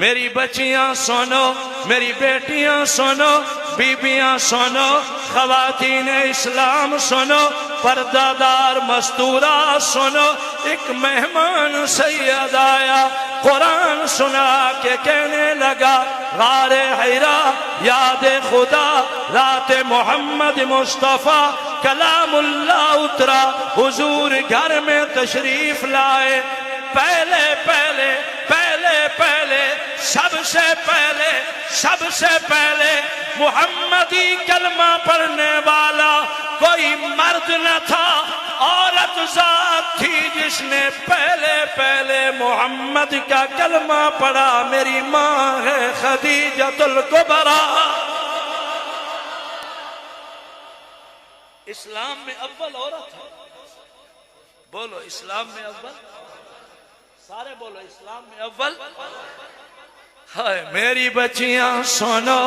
S1: میری بچیاں سنو, میری بیٹیاں سنو, بیبیاں سنو, خواتین اسلام سنو, پردہ دار مستورات سنو. ایک مہمان سید آیا, قرآن سنا کے کہنے لگا غار حرا یاد خدا رات محمد مصطفیٰ کلام اللہ اترا, حضور گھر میں تشریف لائے. پہلے سب سے پہلے محمدی کلمہ پڑھنے والا کوئی مرد نہ تھا, عورت ذات تھی جس نے پہلے محمد کا کلمہ پڑھا. میری ماں ہے خدیجۃ الکبریٰ. اسلام میں اول عورت ہے. بولو اسلام میں اول, سارے بولو اسلام میں اول. ہائے میری بچیاں سنو,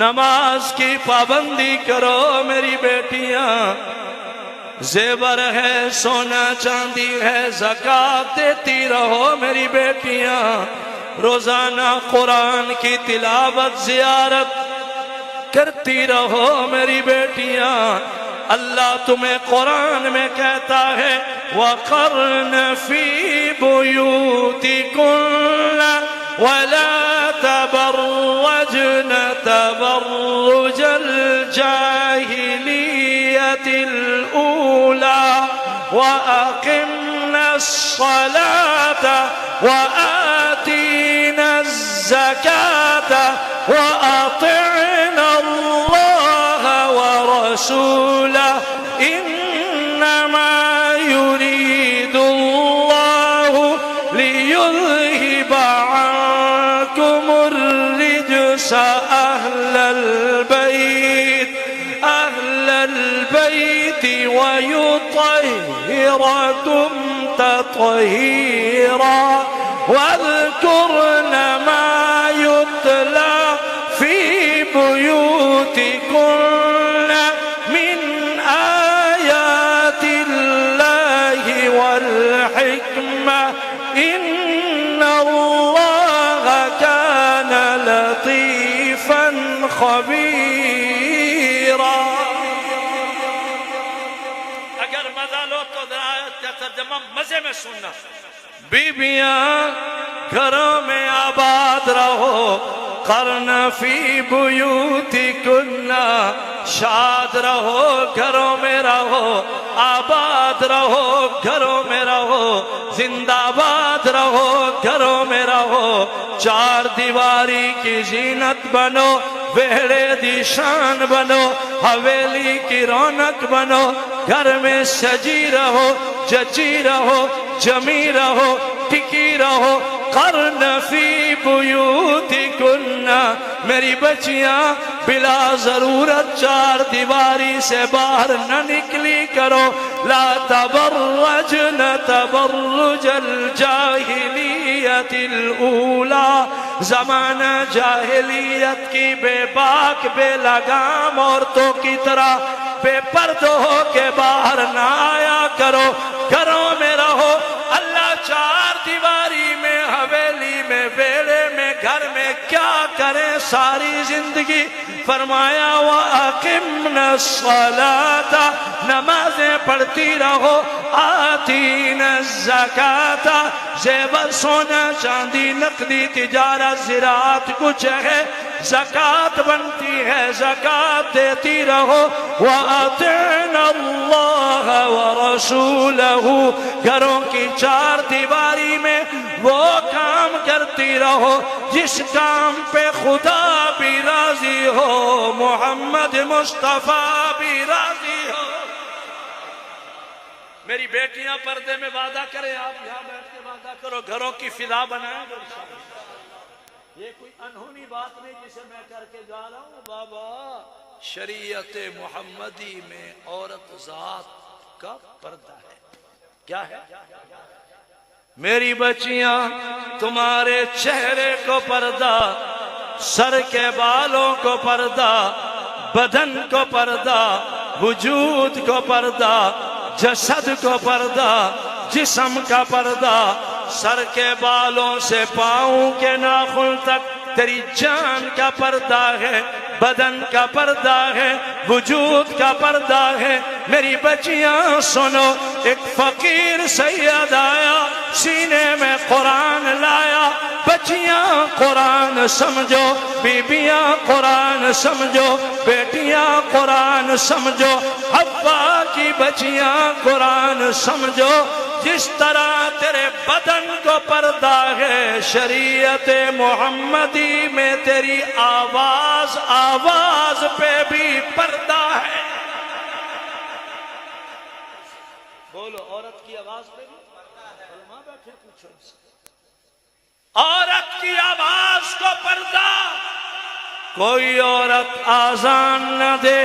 S1: نماز کی پابندی کرو. میری بیٹیاں, زیور ہے سونا چاندی ہے زکوٰۃ دیتی رہو. میری بیٹیاں, روزانہ قرآن کی تلاوت زیارت کرتی رہو. میری بیٹیاں, اللہ تمہیں قرآن میں کہتا ہے وَقَرْنَ فِي بُيُوتِكُنَّ وَلَا تَبَرَّجْنَ تَبَرُّجَ الْجَاهِلِيَّةِ الْأُولَى وَأَقِمْنَ الصَّلَاةَ وَآتِينَ الزَّكَاةَ وَأَطِعْنَ اللَّهَ وَرَسُولَهُ إِنَّمَا يُرِيدُ اللَّهُ لِيُذْهِبَ عَنكُمُ الرِّجْسَ أَهْلَ الْبَيْتِ وَيُطَهِّرَكُمْ تَطْهِيرًا. وَاذْكُرْنَ مَا يُتْلَى فِي بُيُوتِكُنَّ مِنْ آيَاتِ اللَّهِ وَالْحِكْمَةِ إِنَّ اللَّهَ كَانَ لَطِيفًا خَبِيرًا. اگر مزہ لو تو آیت کا ترجمہ مزے میں سننا. بیبیاں گھروں میں آباد رہو, قرن فی بیوتکن, شاد رہو گھروں میں رہو, آباد رہو گھروں میں رہو, زندہ باد رہو گھروں میں رہو. چار دیواری کی زینت بنو, ویڑے دی شان بنو, حویلی کی رونق بنو. گھر میں سجی رہو, جچی رہو, جمی رہو, ٹکی رہو. قرن فی بیوتکن, میری بچیاں بلا ضرورت چار دیواری سے باہر نہ نکلی کرو. لا تبرجن تبرج الجاہلیت الاولی, زمانہ جاہلیت کی بے باک بے لگام عورتوں کی طرح بے پردہ ہو کے باہر نہ آیا کرو. گھروں میں رہو. اللہ چار دیواری میں, حویلی میں, بیڑے میں, گھر میں کیا کریں ساری زندگی. فرمایا وَأَقِمْنَ الصَّلَاةَ, نمازیں پڑھتی رہو. آتِينَ الزَّكَاةَ, زیور سونا چاندی نقدی تجارت زراعت کچھ ہے, زکوٰۃ بنتی ہے, زکوٰۃ دیتی رہو. وَأَطِعْنَ اللَّهَ وَرَسُولَهُ, گھروں کی چار دیواری میں وہ کام کرتی رہو جس کام پہ خدا بھی راضی ہو, محمد مصطفیٰ بھی راضی ہو. میری بیٹیاں پردے میں وعدہ کریں, آپ یہاں بیٹھ کے وعدہ کرو, گھروں کی فضا بنائیں گے. یہ کوئی انہونی بات نہیں جسے میں کر کے جا رہا ہوں بابا. شریعت محمدی میں عورت ذات کا پردہ ہے. کیا ہے؟ میری بچیاں, تمہارے چہرے کو پردہ, سر کے بالوں کو پردہ, بدن کو پردہ, وجود کو پردہ، جسد کو پردہ، جسم کا پردہ، سر کے بالوں سے پاؤں کے ناخن تک تیری جان کا پردہ ہے، بدن کا پردہ ہے، وجود کا پردہ ہے۔ میری بچیاں سنو، ایک فقیر سید آیا، سینے میں قرآن لایا۔ بچیاں قرآن سمجھو، بیبیاں قرآن سمجھو، بیٹیاں قرآن سمجھو، حوا کی بچیاں قرآن سمجھو۔ جس طرح تیرے بدن کو پردہ ہے، شریعت محمدی میں تیری آواز پہ بھی پردہ ہے۔ بولو، عورت کی آواز پہ بھی پردہ ہے؟ علماء بیٹھے، پوچھو ان سے۔ عورت کی آواز کو پردہ، کوئی عورت آذان نہ دے،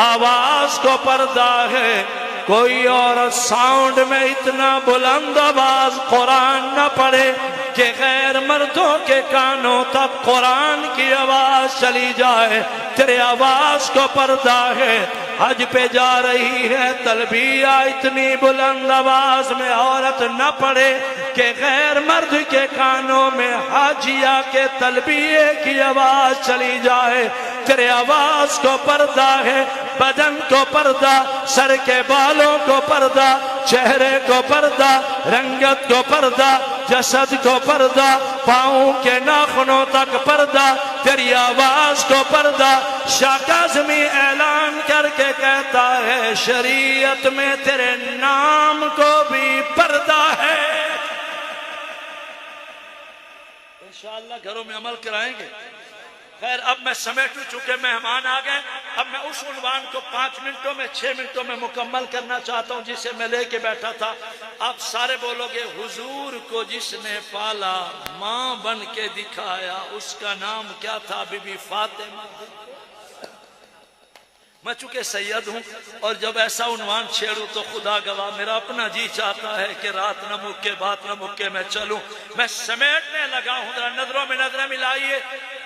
S1: آواز کو پردہ ہے۔ کوئی عورت ساؤنڈ میں اتنا بلند آواز قرآن نہ پڑھے کہ غیر مردوں کے کانوں تک قرآن کی آواز چلی جائے، تیرے آواز کو پردہ ہے۔ حج پہ جا رہی ہے، تلبیہ اتنی بلند آواز میں عورت نہ پڑھے کہ غیر مرد کے کانوں میں حاجیہ کے تلبیہ کی آواز چلی جائے، تیرے آواز کو پردہ ہے۔ بدن کو پردہ، سر کے بالوں کو پردہ، چہرے کو پردہ، رنگت کو پردہ، جسد کو پردہ، پاؤں کے ناخنوں تک پردہ، تیری آواز کو پردہ۔ شاہ کاظمی اعلان کر کے کہتا ہے، شریعت میں تیرے نام کو بھی پردہ ہے۔ انشاءاللہ گھروں میں عمل کرائیں گے۔ خیر، اب میں سمیٹو، چونکہ مہمان آ گئے، اب میں اس عنوان کو 5 منٹوں میں 6 منٹوں میں مکمل کرنا چاہتا ہوں جسے میں لے کے بیٹھا تھا۔ آپ سارے بولو گے، حضور کو جس نے پالا، ماں بن کے دکھایا، اس کا نام کیا تھا؟ بی بی فاطمہ۔ میں چونکہ سید ہوں اور جب ایسا عنوان چھیڑوں تو خدا گواہ میرا اپنا جی چاہتا ہے کہ رات نہ مکے بات نہ مکے میں چلوں۔ میں سمیٹنے لگا ہوں، ذرا نظروں میں نظریں ملائیے۔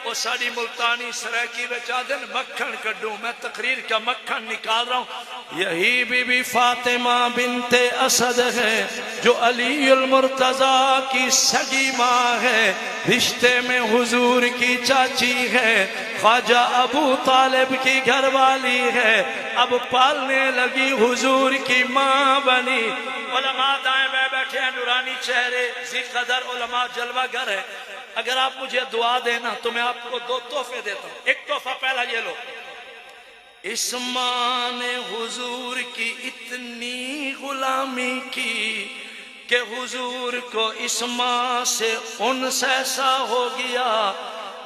S1: وہ ساڑی ملتانی سرائکی بچا دن مکھن کڈوں، میں تقریر کا مکھن نکال رہا ہوں۔ یہی بی بی فاطمہ بنت اسد ہے جو علی المرتضیٰ کی سگی ماں ہے، رشتے میں حضور کی چاچی ہے، خواجہ ابو طالب کی گھر والی ہے، اب پالنے لگی حضور کی ماں بنی۔ علماء دائیں بائیں بیٹھے ہیں، نورانی چہرے، ذی قدر علماء جلوہ گر ہے۔ اگر آپ مجھے دعا دینا تو میں آپ کو 2 تحفے دیتا ہوں۔ ایک تحفہ پہلا یہ لو، اس ماں نے حضور کی اتنی غلامی کی کہ حضور کو اس ماں سے انس ایسا ہو گیا،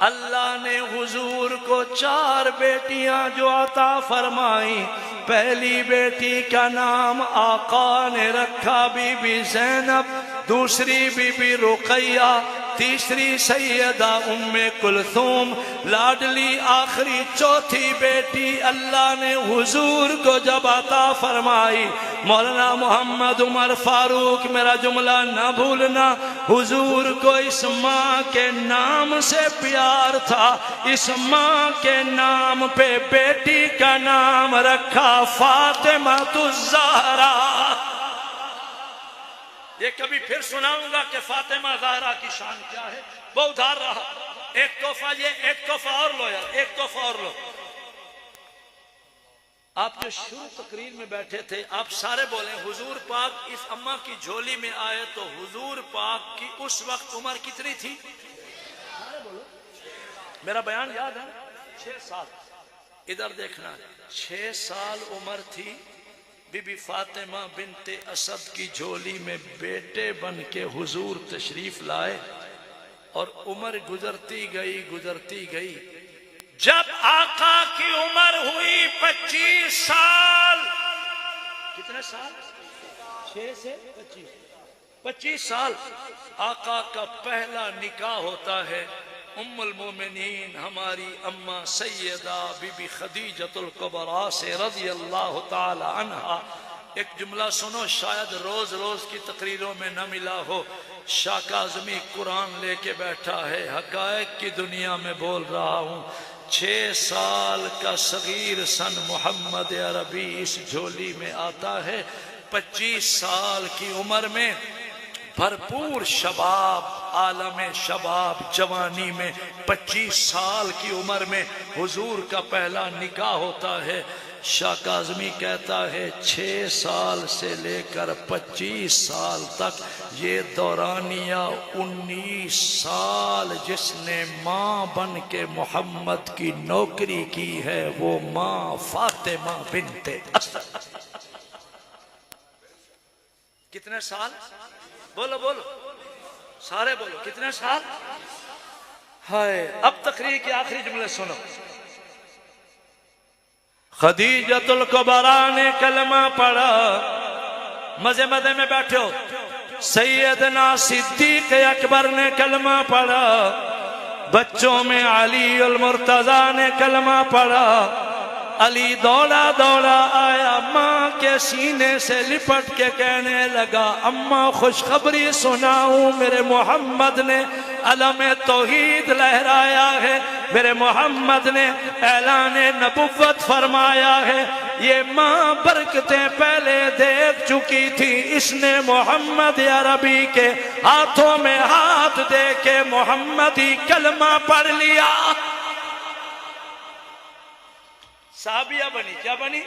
S1: اللہ نے حضور کو 4 بیٹیاں جو عطا فرمائیں۔ پہلی بیٹی کا نام آقا نے رکھا بی بی زینب، دوسری بی بی رقیہ، تیسری سیدہ ام کلثوم، لاڈلی آخری چوتھی بیٹی اللہ نے حضور کو جب عطا فرمائی۔ مولانا محمد عمر فاروق میرا جملہ نہ بھولنا، حضور کو اس ماں کے نام سے پیار تھا، اس ماں کے نام پہ بیٹی کا نام رکھا فاطمہ الزہرا۔ یہ کبھی پھر سناؤں گا کہ فاطمہ زہرا کی شان کیا ہے، وہ ادھار رہا۔ ایک تحفہ یہ، ایک تحفہ اور لو یار، ایک تحفہ اور لو۔ آپ جو شروع تقریر میں بیٹھے تھے، آپ سارے بولیں حضور پاک اس اماں کی جھولی میں آئے تو حضور پاک کی اس وقت عمر کتنی تھی؟ سارے بولو، میرا بیان یاد ہے؟ 6 سال۔ ادھر دیکھنا، 6 سال عمر تھی، بی بی فاطمہ بنت اسد کی جھولی میں بیٹے بن کے حضور تشریف لائے، اور عمر گزرتی گئی۔ جب آقا کی عمر ہوئی 25 سال، کتنے سال؟ 6 سے 25 سال، آقا کا پہلا نکاح ہوتا ہے۔ ام المومنین ہماری اماں سیدہ بی بی خدیجۃ الکبریٰ سے رضی اللہ تعالی عنہا۔ ایک جملہ سنو، شاید روز کی تقریروں میں نہ ملا ہو۔ شاہ کاظمی قرآن لے کے بیٹھا ہے، حقائق کی دنیا میں بول رہا ہوں۔ 6 سال کا صغیر سن محمد عربی اس جھولی میں آتا ہے. 25 سال کی عمر میں بھرپور شباب، عالم شباب جوانی میں 25 سال کی عمر میں حضور کا پہلا نکاح ہوتا ہے. شاہ کاظمی کہتا ہے 6 سال سے لے کر 25 سال تک یہ دورانیہ 19 سال جس نے ماں بن کے محمد کی نوکری کی ہے وہ ماں فاطمہ بنت اسد. کتنے سال؟ بولو بولو سارے بولو کتنے سال؟ ہائے. اب تقریر کے آخری جملے سنو. خدیجۃ الکبریٰ نے کلمہ پڑھا. مزے مزے میں بیٹھے ہو. سیدنا صدیق اکبر نے کلمہ پڑھا. بچوں میں علی المرتضیٰ نے کلمہ پڑھا. علی دوڑا دوڑا آیا ماں کے سینے سے لپٹ کے کہنے لگا اماں خوشخبری سناؤں، میرے محمد نے علم توحید لہرایا ہے، میرے محمد نے اعلان نبوت فرمایا ہے. یہ ماں برکتیں پہلے دیکھ چکی تھی، اس نے محمد عربی کے ہاتھوں میں ہاتھ دے کے محمدی کلمہ پڑھ لیا. صحابیہ بنی. کیا بنی؟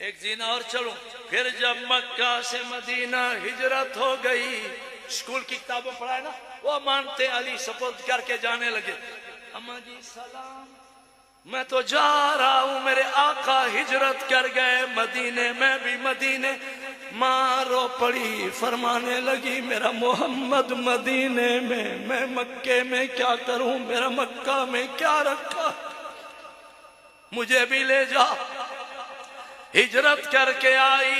S1: ایک دن اور چلوں. پھر جب مکہ سے مدینہ ہجرت ہو گئی، اسکول کی کتابوں پڑھا ہے نا، وہ مانتے علی سپرد کر کے جانے لگے. اماں جی سلام، میں تو جا رہا ہوں، میرے آقا ہجرت کر گئے مدینے، میں بھی مدینے. ماں رو پڑی، فرمانے لگی میرا محمد مدینے میں مکے میں کیا کروں، میرا مکہ میں کیا رکھا، مجھے بھی لے جا. ہجرت کر کے آئی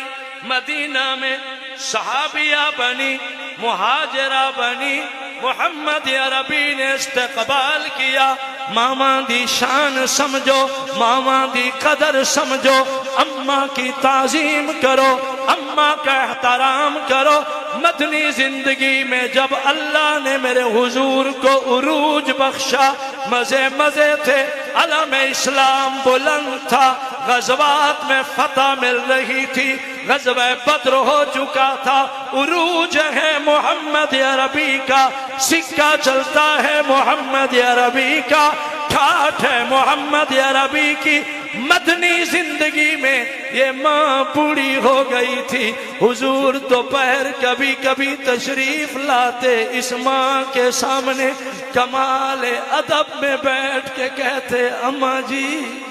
S1: مدینہ میں، صحابیہ بنی، مہاجرہ بنی. محمد عربی نے استقبال کیا. ماما دی شان سمجھو، ماما دی قدر سمجھو، اماں کی تعظیم کرو، اماں کا احترام کرو. مدنی زندگی میں جب اللہ نے میرے حضور کو عروج بخشا، مزے مزے تھے، علم اسلام بلند تھا، غزوات میں فتح مل رہی تھی، غزوہ بدر ہو چکا تھا، عروج ہے محمد عربی کا، سکہ چلتا ہے محمد عربی کا، ٹھاٹھ ہے محمد عربی کی. مدنی زندگی میں یہ ماں بوڑھی ہو گئی تھی. حضور دوپہر کبھی کبھی تشریف لاتے، اس ماں کے سامنے کمال ادب میں بیٹھ کے کہتے اماں جی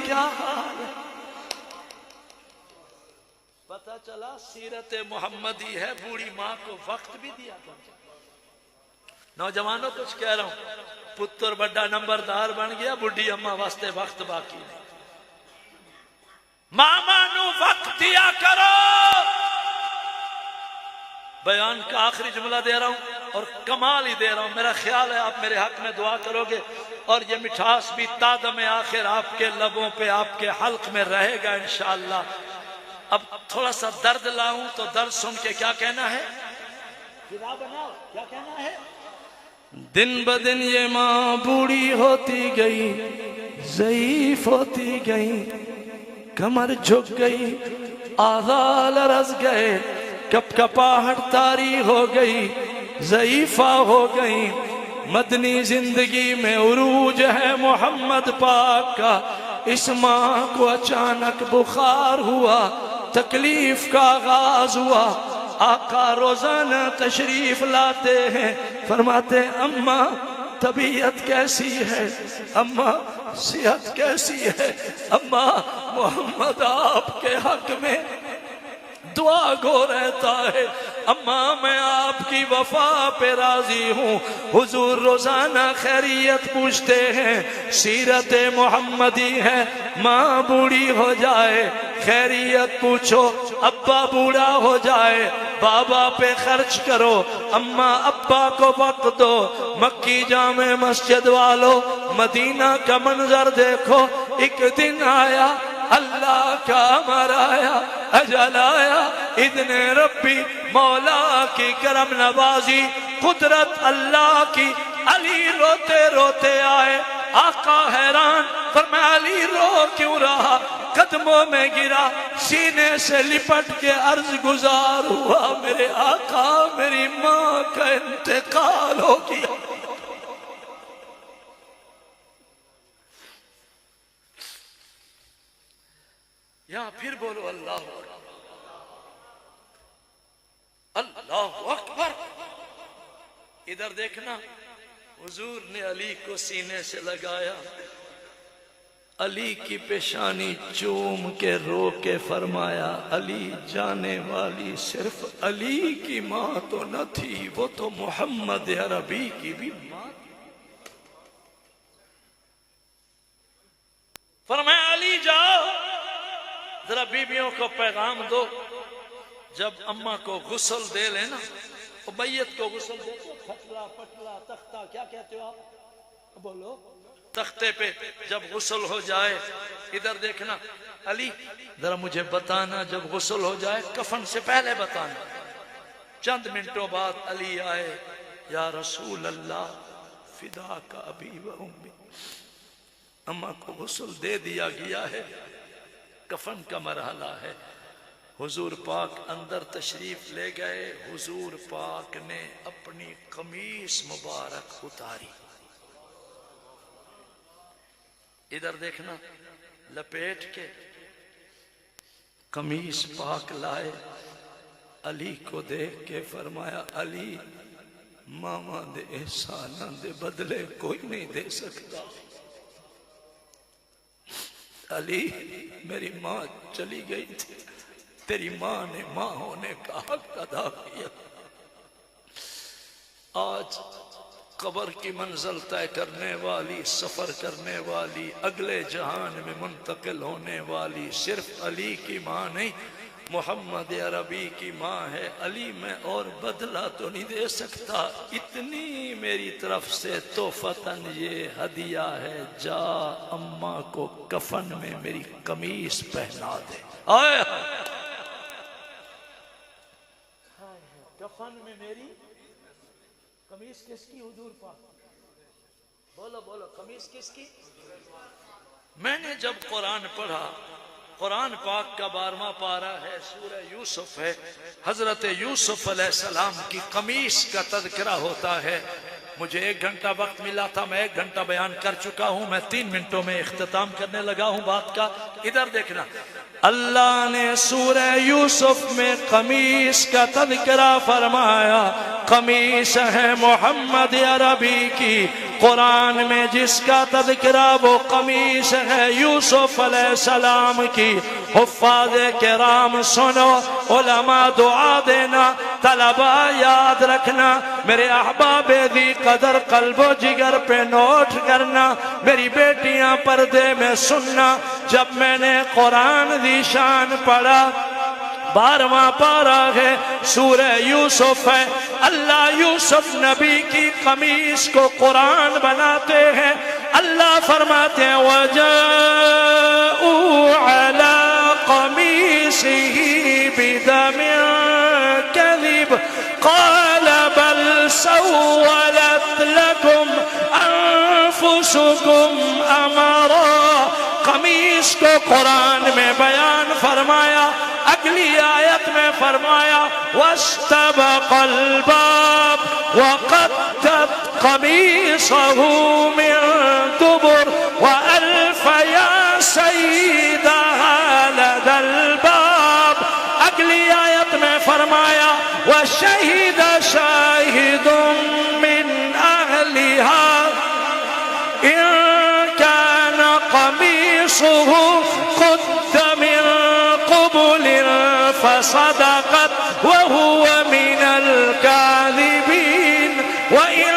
S1: کیا حال ہے. پتہ چلا سیرت محمدی ہے. بوڑھی ماں کو وقت بھی دیا تھا. نوجوانوں کچھ کہہ رہا ہوں، پتر بڑا نمبردار بن گیا، بڑھی اماں واسطے وقت باقی نہیں. ماما نو وقت دیا کرو. بیان کا آخری جملہ دے رہا ہوں اور کمال ہی دے رہا ہوں. میرا خیال ہے آپ میرے حق میں دعا کرو گے اور یہ مٹھاس بھی تادم آخر آپ کے لبوں پہ، آپ کے حلق میں رہے گا انشاءاللہ. اب تھوڑا سا درد لاؤں تو درد سن کے کیا کہنا ہے؟ کیا کہنا ہے؟ دن بدن یہ ماں بوڑھی ہوتی گئی، ضعیف ہوتی گئی، کمر جھک گئی، اعضاء لرز گئے، کپ کپاہٹ طاری ہو گئی، ضعیفہ ہو گئی. مدنی زندگی میں عروج ہے محمد پاک کا. اس ماں کو اچانک بخار ہوا، تکلیف کا آغاز ہوا. آقا روزانہ تشریف لاتے ہیں، فرماتے اماں طبیعت کیسی ہے، اماں صحت کیسی ہے، اماں محمد آپ کے حق میں دعا گو رہتا ہے، اماں میں آپ کی وفا پہ راضی ہوں. حضور روزانہ خیریت پوچھتے ہیں. سیرت محمدی ہے. ماں بوڑھی ہو جائے خیریت پوچھو، ابا بوڑھا ہو جائے بابا پہ خرچ کرو، اماں ابا کو وقت دو. مکی جامع مسجد والو مدینہ کا منظر دیکھو. ایک دن آیا اللہ کا امر آیا، اجل آیا، اذن ربی، مولا کی کرم نوازی، قدرت اللہ کی. علی روتے روتے آئے، آقا حیران، فرمایا علی رو کیوں رہا؟ قدموں میں گرا، سینے سے لپٹ کے عرض گزار ہوا، میرے آقا میری ماں کا انتقال ہو گیا۔ یہاں پھر بولو اللہ اللہ اکبر۔ ادھر دیکھنا، حضور نے علی کو سینے سے لگایا، علی کی پیشانی چوم کے رو کے فرمایا علی جانے والی صرف علی کی ماں تو نہ تھی، وہ تو محمد عربی کی بھی ماں تھی۔ فرمایا علی جاؤ ذرا بیویوں کو پیغام دو، جب اماں کو غسل دے لینا، ابیت کو غسل دے تو کھٹلا پٹلا تختہ کیا کہتے ہو آپ؟ بولو، تختے پہ جب غسل ہو جائے، ادھر دیکھنا علی ذرا مجھے بتانا جب غسل ہو جائے، کفن سے پہلے بتانا۔ چند منٹوں بعد علی آئے، یا رسول اللہ فدا کا ابی و امی، اماں کو غسل دے دیا گیا ہے، کفن کا مرحلہ ہے۔ حضور پاک اندر تشریف لے گئے، حضور پاک نے اپنی قمیص مبارک اتاری، ادھر دیکھنا لپیٹ کے قمیص پاک لائے، علی کو دیکھ کے فرمایا علی ماما دے احساناں دے بدلے کوئی نہیں دے سکتا۔ علی میری ماں چلی گئی تھی، تیری ماں نے ماں ہونے کا حق ادا کیا، آج قبر کی منزل طے کرنے والی، سفر کرنے والی، اگلے جہان میں منتقل ہونے والی صرف علی کی ماں نہیں، محمد عربی کی ماں ہے۔ علی میں اور بدلہ تو نہیں دے سکتا، اتنی میری طرف سے تحفتاً یہ ہدیہ ہے، جا اماں کو کفن میں میری قمیص پہنا دے۔ آئے کفن میں میری قمیص کس کی؟ حضور پاک، بولو بولو قمیص کس کی؟ میں نے جب قرآن پڑھا، قرآن پاک کا 12واں پارہ ہے، سورہ یوسف ہے، حضرت یوسف علیہ السلام کی قمیص کا تذکرہ ہوتا ہے۔ مجھے 1 گھنٹہ وقت ملا تھا، میں 1 گھنٹہ بیان کر چکا ہوں، میں 3 منٹوں میں اختتام کرنے لگا ہوں بات کا۔ ادھر دیکھنا، اللہ نے سورہ یوسف میں قمیص کا تذکرہ فرمایا، قمیص ہے محمد عربی کی، قرآن میں جس کا تذکرہ وہ قمیص ہے یوسف علیہ السلام کی۔ حفاظ کرام سنو، علماء دعا دینا، طلبہ یاد رکھنا، میرے احباب دی قدر قلب و جگر پہ نوٹ کرنا، میری بیٹیاں پردے میں سننا، جب میں نے قرآن دی شان پڑھا، 12واں پارہ ہے، سورہ یوسف ہے، اللہ یوسف نبی کی قمیص کو قرآن بناتے ہیں، اللہ فرماتے ہیں وَجَاءُوا عَلَىٰ قَمِيصِهِ بِدَمٍ كَذِبٍ قَالَ بَلْ سَوَّلَتْ لَكُمْ أَنفُسُكُمْ أَمْرًا۔ قمیص کو قرآن میں بیان فرمایا، اگلی آیت میں فرمایا وَاسْتَبَقَ الْبَابَ وَقَدَّتْ قَمِيصَهُ مِن دُبُرٍ وَأَلْفَ يَا سَيِّدَهَا لَدَى الْبَابِ۔ اگلی آیت میں فرمایا وَشَهِدَ شَاهِدٌ مِّنْ أَهْلِهَا إِن كَانَ قَمِيصُهُ قُدَّ مِن قُبُلٍ فَصَدَقَتْ وَهُوَ مِنَ الْكَاذِبِينَ وَإِن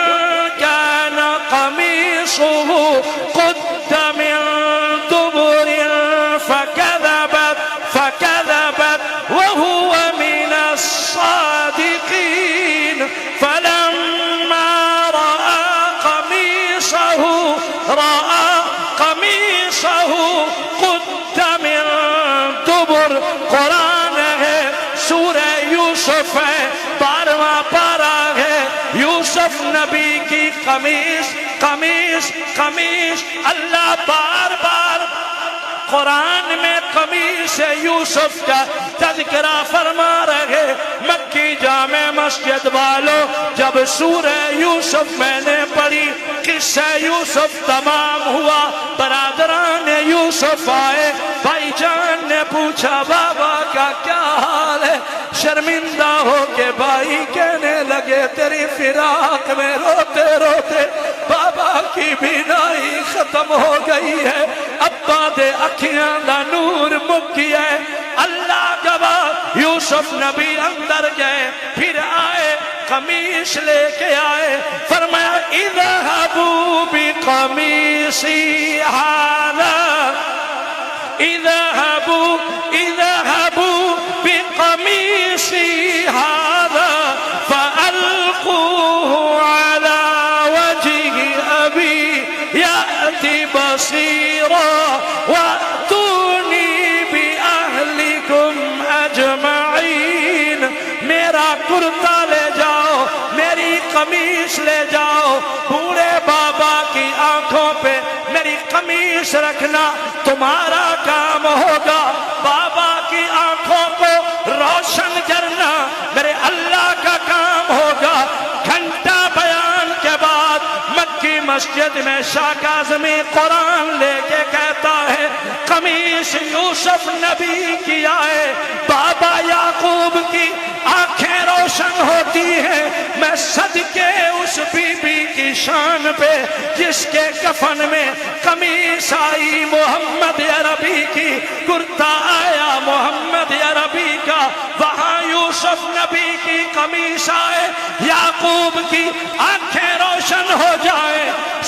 S1: كَانَ قَمِيصُهُ قُدَّ مِن دُبُرٍ فَكَذَبَتْ وَهُوَ مِنَ الصَّادِقِينَ فَلَمَّا یوسف نبی کی قمیص قمیص قمیص اللہ بار بار قرآن میں قمیص یوسف کا تذکرہ فرما رہے. مکی جامع مسجد والوں جب سورہ یوسف میں نے پڑھی قصہ یوسف تمام ہوا. برادران یوسف آئے. بھائی جان نے پوچھا بابا کا کیا حال ہے؟ شرمندہ ہو کے بھائی کہنے لگے تیری فراق میں روتے روتے بابا کی بینائی ختم ہو گئی ہے. ابا دے اکھیاں دا نور مک گیا ہے. اللہ گواہ یوسف نبی اندر گئے پھر آئے قمیص لے کے آئے. فرمایا اذهبوا بقمیصی ھذا اذهبوا بقمیصی ھذا فألقوه على وجه أبي يأتي بصيرا وأتوني بأهلكم أجمعين. میرا کرتا لے جاؤ, میری قمیص لے جاؤ, بوڑھے بابا کی آنکھوں پہ میری قمیص رکھنا, تمہارا کام ہوگا. بابا کی آنکھوں کو روشن کرنا میرے اللہ کا کام ہوگا. گھنٹہ بیان کے بعد مکی مسجد میں شاہ کاظمی قرآن لے کے کہتا ہے قمیص یوسف نبی کی آئے. بابا یعقوب کی آنکھیں روشن ہوتی ہیں. میں صدقے اس بی بی کی شان پہ جس کے کفن میں قمیص آئی محمد عربی کی, کرتا آیا محمد عربی کا, وہاں یوسف نبی کی قمیص آئے, یعقوب کی آنکھیں روشن ہو جائے.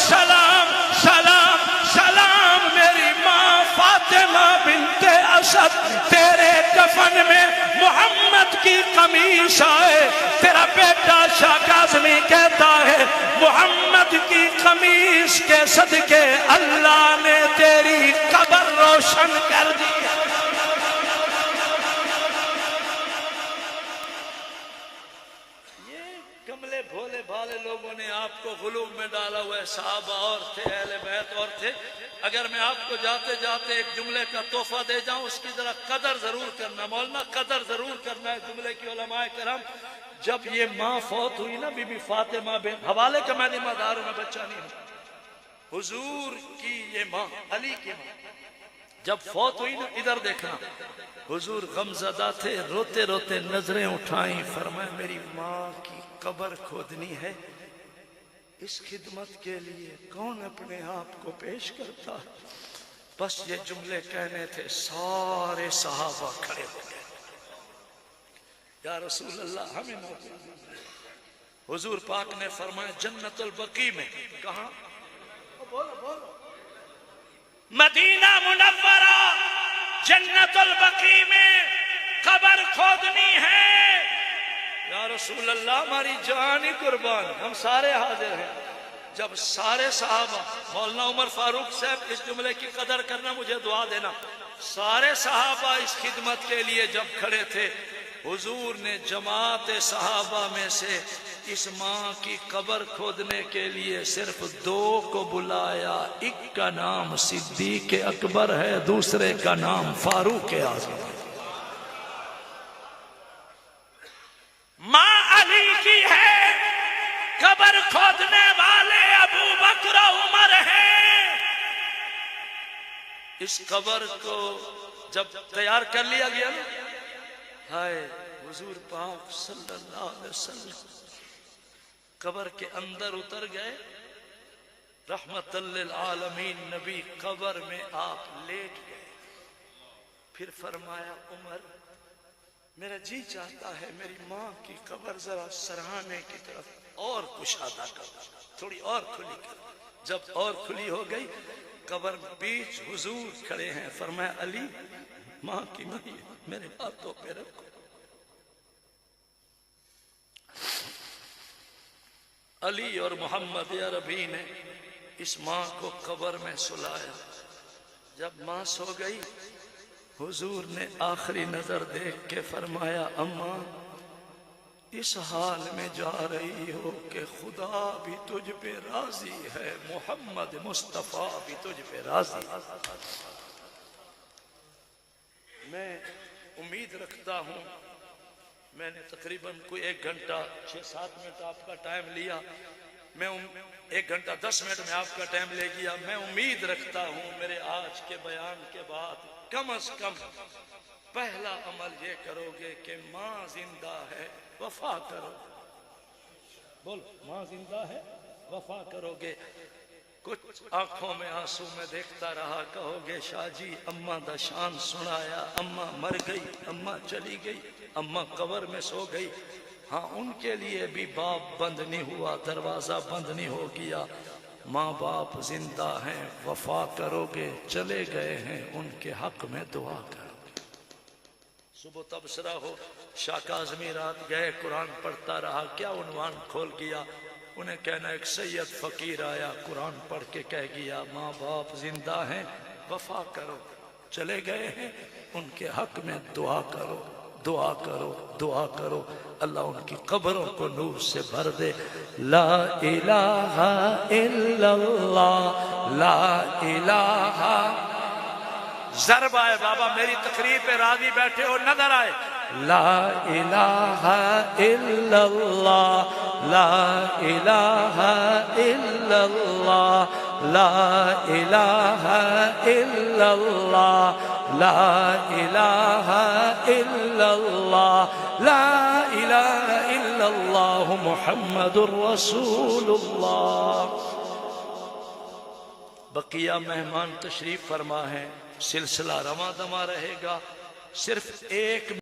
S1: سلام سلام سلام میری ماں فاطمہ بنت اسد, تیرے کفن میں محمد کی قمیص آئے. تیرا بیٹا شاہ کاظمی کہتا ہے محمد کی قمیص کے صدقے اللہ نے تیری قبر روشن کر دی. کملے بھولے بھالے لوگوں نے آپ کو غلوب میں ڈالا ہوا ہے. صحابہ اور تھے, اہل بیت اور تھے. اگر میں آپ کو جاتے جاتے ایک جملے کا تحفہ دے جاؤں اس کی ذرا قدر ضرور کرنا. مولانا قدر ضرور کرنا ہے جملے کی. علماء کرام جب یہ ماں فوت ہوئی نا, بی بی فاطمہ بن, حوالے کا میں ذمہ دار ہوں, میں بچہ نہیں ہوں. حضور کی یہ ماں, علی کی ماں جب فوت ہوئی نا, ادھر دیکھنا, حضور غمزدہ تھے, روتے روتے نظریں اٹھائیں. فرمایا میری ماں کی قبر کھودنی ہے, اس خدمت کے لیے کون اپنے آپ کو پیش کرتا. بس یہ جملے کہنے تھے, سارے صحابہ کھڑے ہو گئے. یا رسول اللہ ہمیں موقع. حضور پاک نے فرمایا جنت البقیع میں. کہاں؟ مدینہ منورہ جنت البقیع میں قبر کھودنی ہے. یا رسول اللہ ہماری جان ہی قربان, ہم سارے حاضر ہیں. جب سارے صحابہ, مولانا عمر فاروق صاحب اس جملے کی قدر کرنا, مجھے دعا دینا, سارے صحابہ اس خدمت کے لیے جب کھڑے تھے, حضور نے جماعت صحابہ میں سے اس ماں کی قبر کھودنے کے لیے صرف 2 کو بلایا. ایک کا نام صدیق اکبر ہے, دوسرے کا نام فاروق اعظم. ماں علی کی ہے, قبر کھودنے والے ابو بکر عمر ہیں. اس قبر کو جب تیار کر لیا گیا نا, ہائے حضور پاک صلی اللہ علیہ وسلم قبر کے اندر اتر گئے. رحمت للعالمین نبی قبر میں آپ لیٹ گئے. پھر فرمایا عمر میرا جی چاہتا ہے میری ماں کی قبر ذرا سرہانے کی طرف اور کشادہ کر, تھوڑی اور کھلی کر. جب اور کھلی ہو گئی, قبر بیچ حضور کھڑے ہیں. فرمایا علی ماں کی نہیں, میرے ہاتھوں پہ رکھو. علی اور محمد عربی نے اس ماں کو قبر میں سلایا. جب ماں سو گئی, حضور نے آخری نظر دیکھ کے فرمایا اماں اس حال میں جا رہی ہو کہ خدا بھی تجھ پہ راضی ہے، محمد مصطفیٰ بھی تجھ پہ راضی ہے۔ میں امید رکھتا ہوں، میں نے تقریباً کوئی 1 گھنٹہ 6-7 منٹ آپ کا ٹائم لیا، میں 1 گھنٹہ 10 منٹ میں آپ کا ٹائم لے گیا۔ میں امید رکھتا ہوں میرے آج کے بیان کے بعد کم از کم پہلا عمل یہ کرو گے کہ ماں زندہ ہے وفا کرو، بول ماں زندہ ہے وفا کرو گے۔ کچھ آنکھوں میں آنسو میں دیکھتا رہا، کہو گے شاہ جی اماں دا شان سنایا، اماں مر گئی، اماں چلی گئی، اماں قبر میں سو گئی۔ ہاں ان کے لیے بھی باب بند نہیں ہوا، دروازہ بند نہیں ہو گیا۔ ماں باپ زندہ ہیں، وفا کرو گے، چلے گئے ہیں ان کے حق میں دعا کرو گے۔ صبح تبصرہ ہو، شاہ کاظمی رات گئے، قرآن پڑھتا رہا، کیا عنوان کھول گیا؟ انہیں کہنا ایک سید فقیر آیا، قرآن پڑھ کے کہہ گیا ماں باپ زندہ ہیں، وفا کرو، چلے گئے ہیں ان کے حق میں دعا کرو، دعا کرو، دعا کرو، اللہ ان کی قبروں کو نور سے بھر دے۔ لا الہ الا اللہ، لا الہ۔ ضرب آئے بابا، میری تقریر پہ راضی بیٹھے ہو، نظر آئے۔ لا الہ الا اللہ، لا الہ الا اللہ، لا الہ الا اللہ، لا الہ الا اللہ، لا الہ الا اللہ محمد الرسول اللہ۔ بقیہ مہمان تشریف فرما ہے، سلسلہ رواں دواں رہے گا، صرف ایک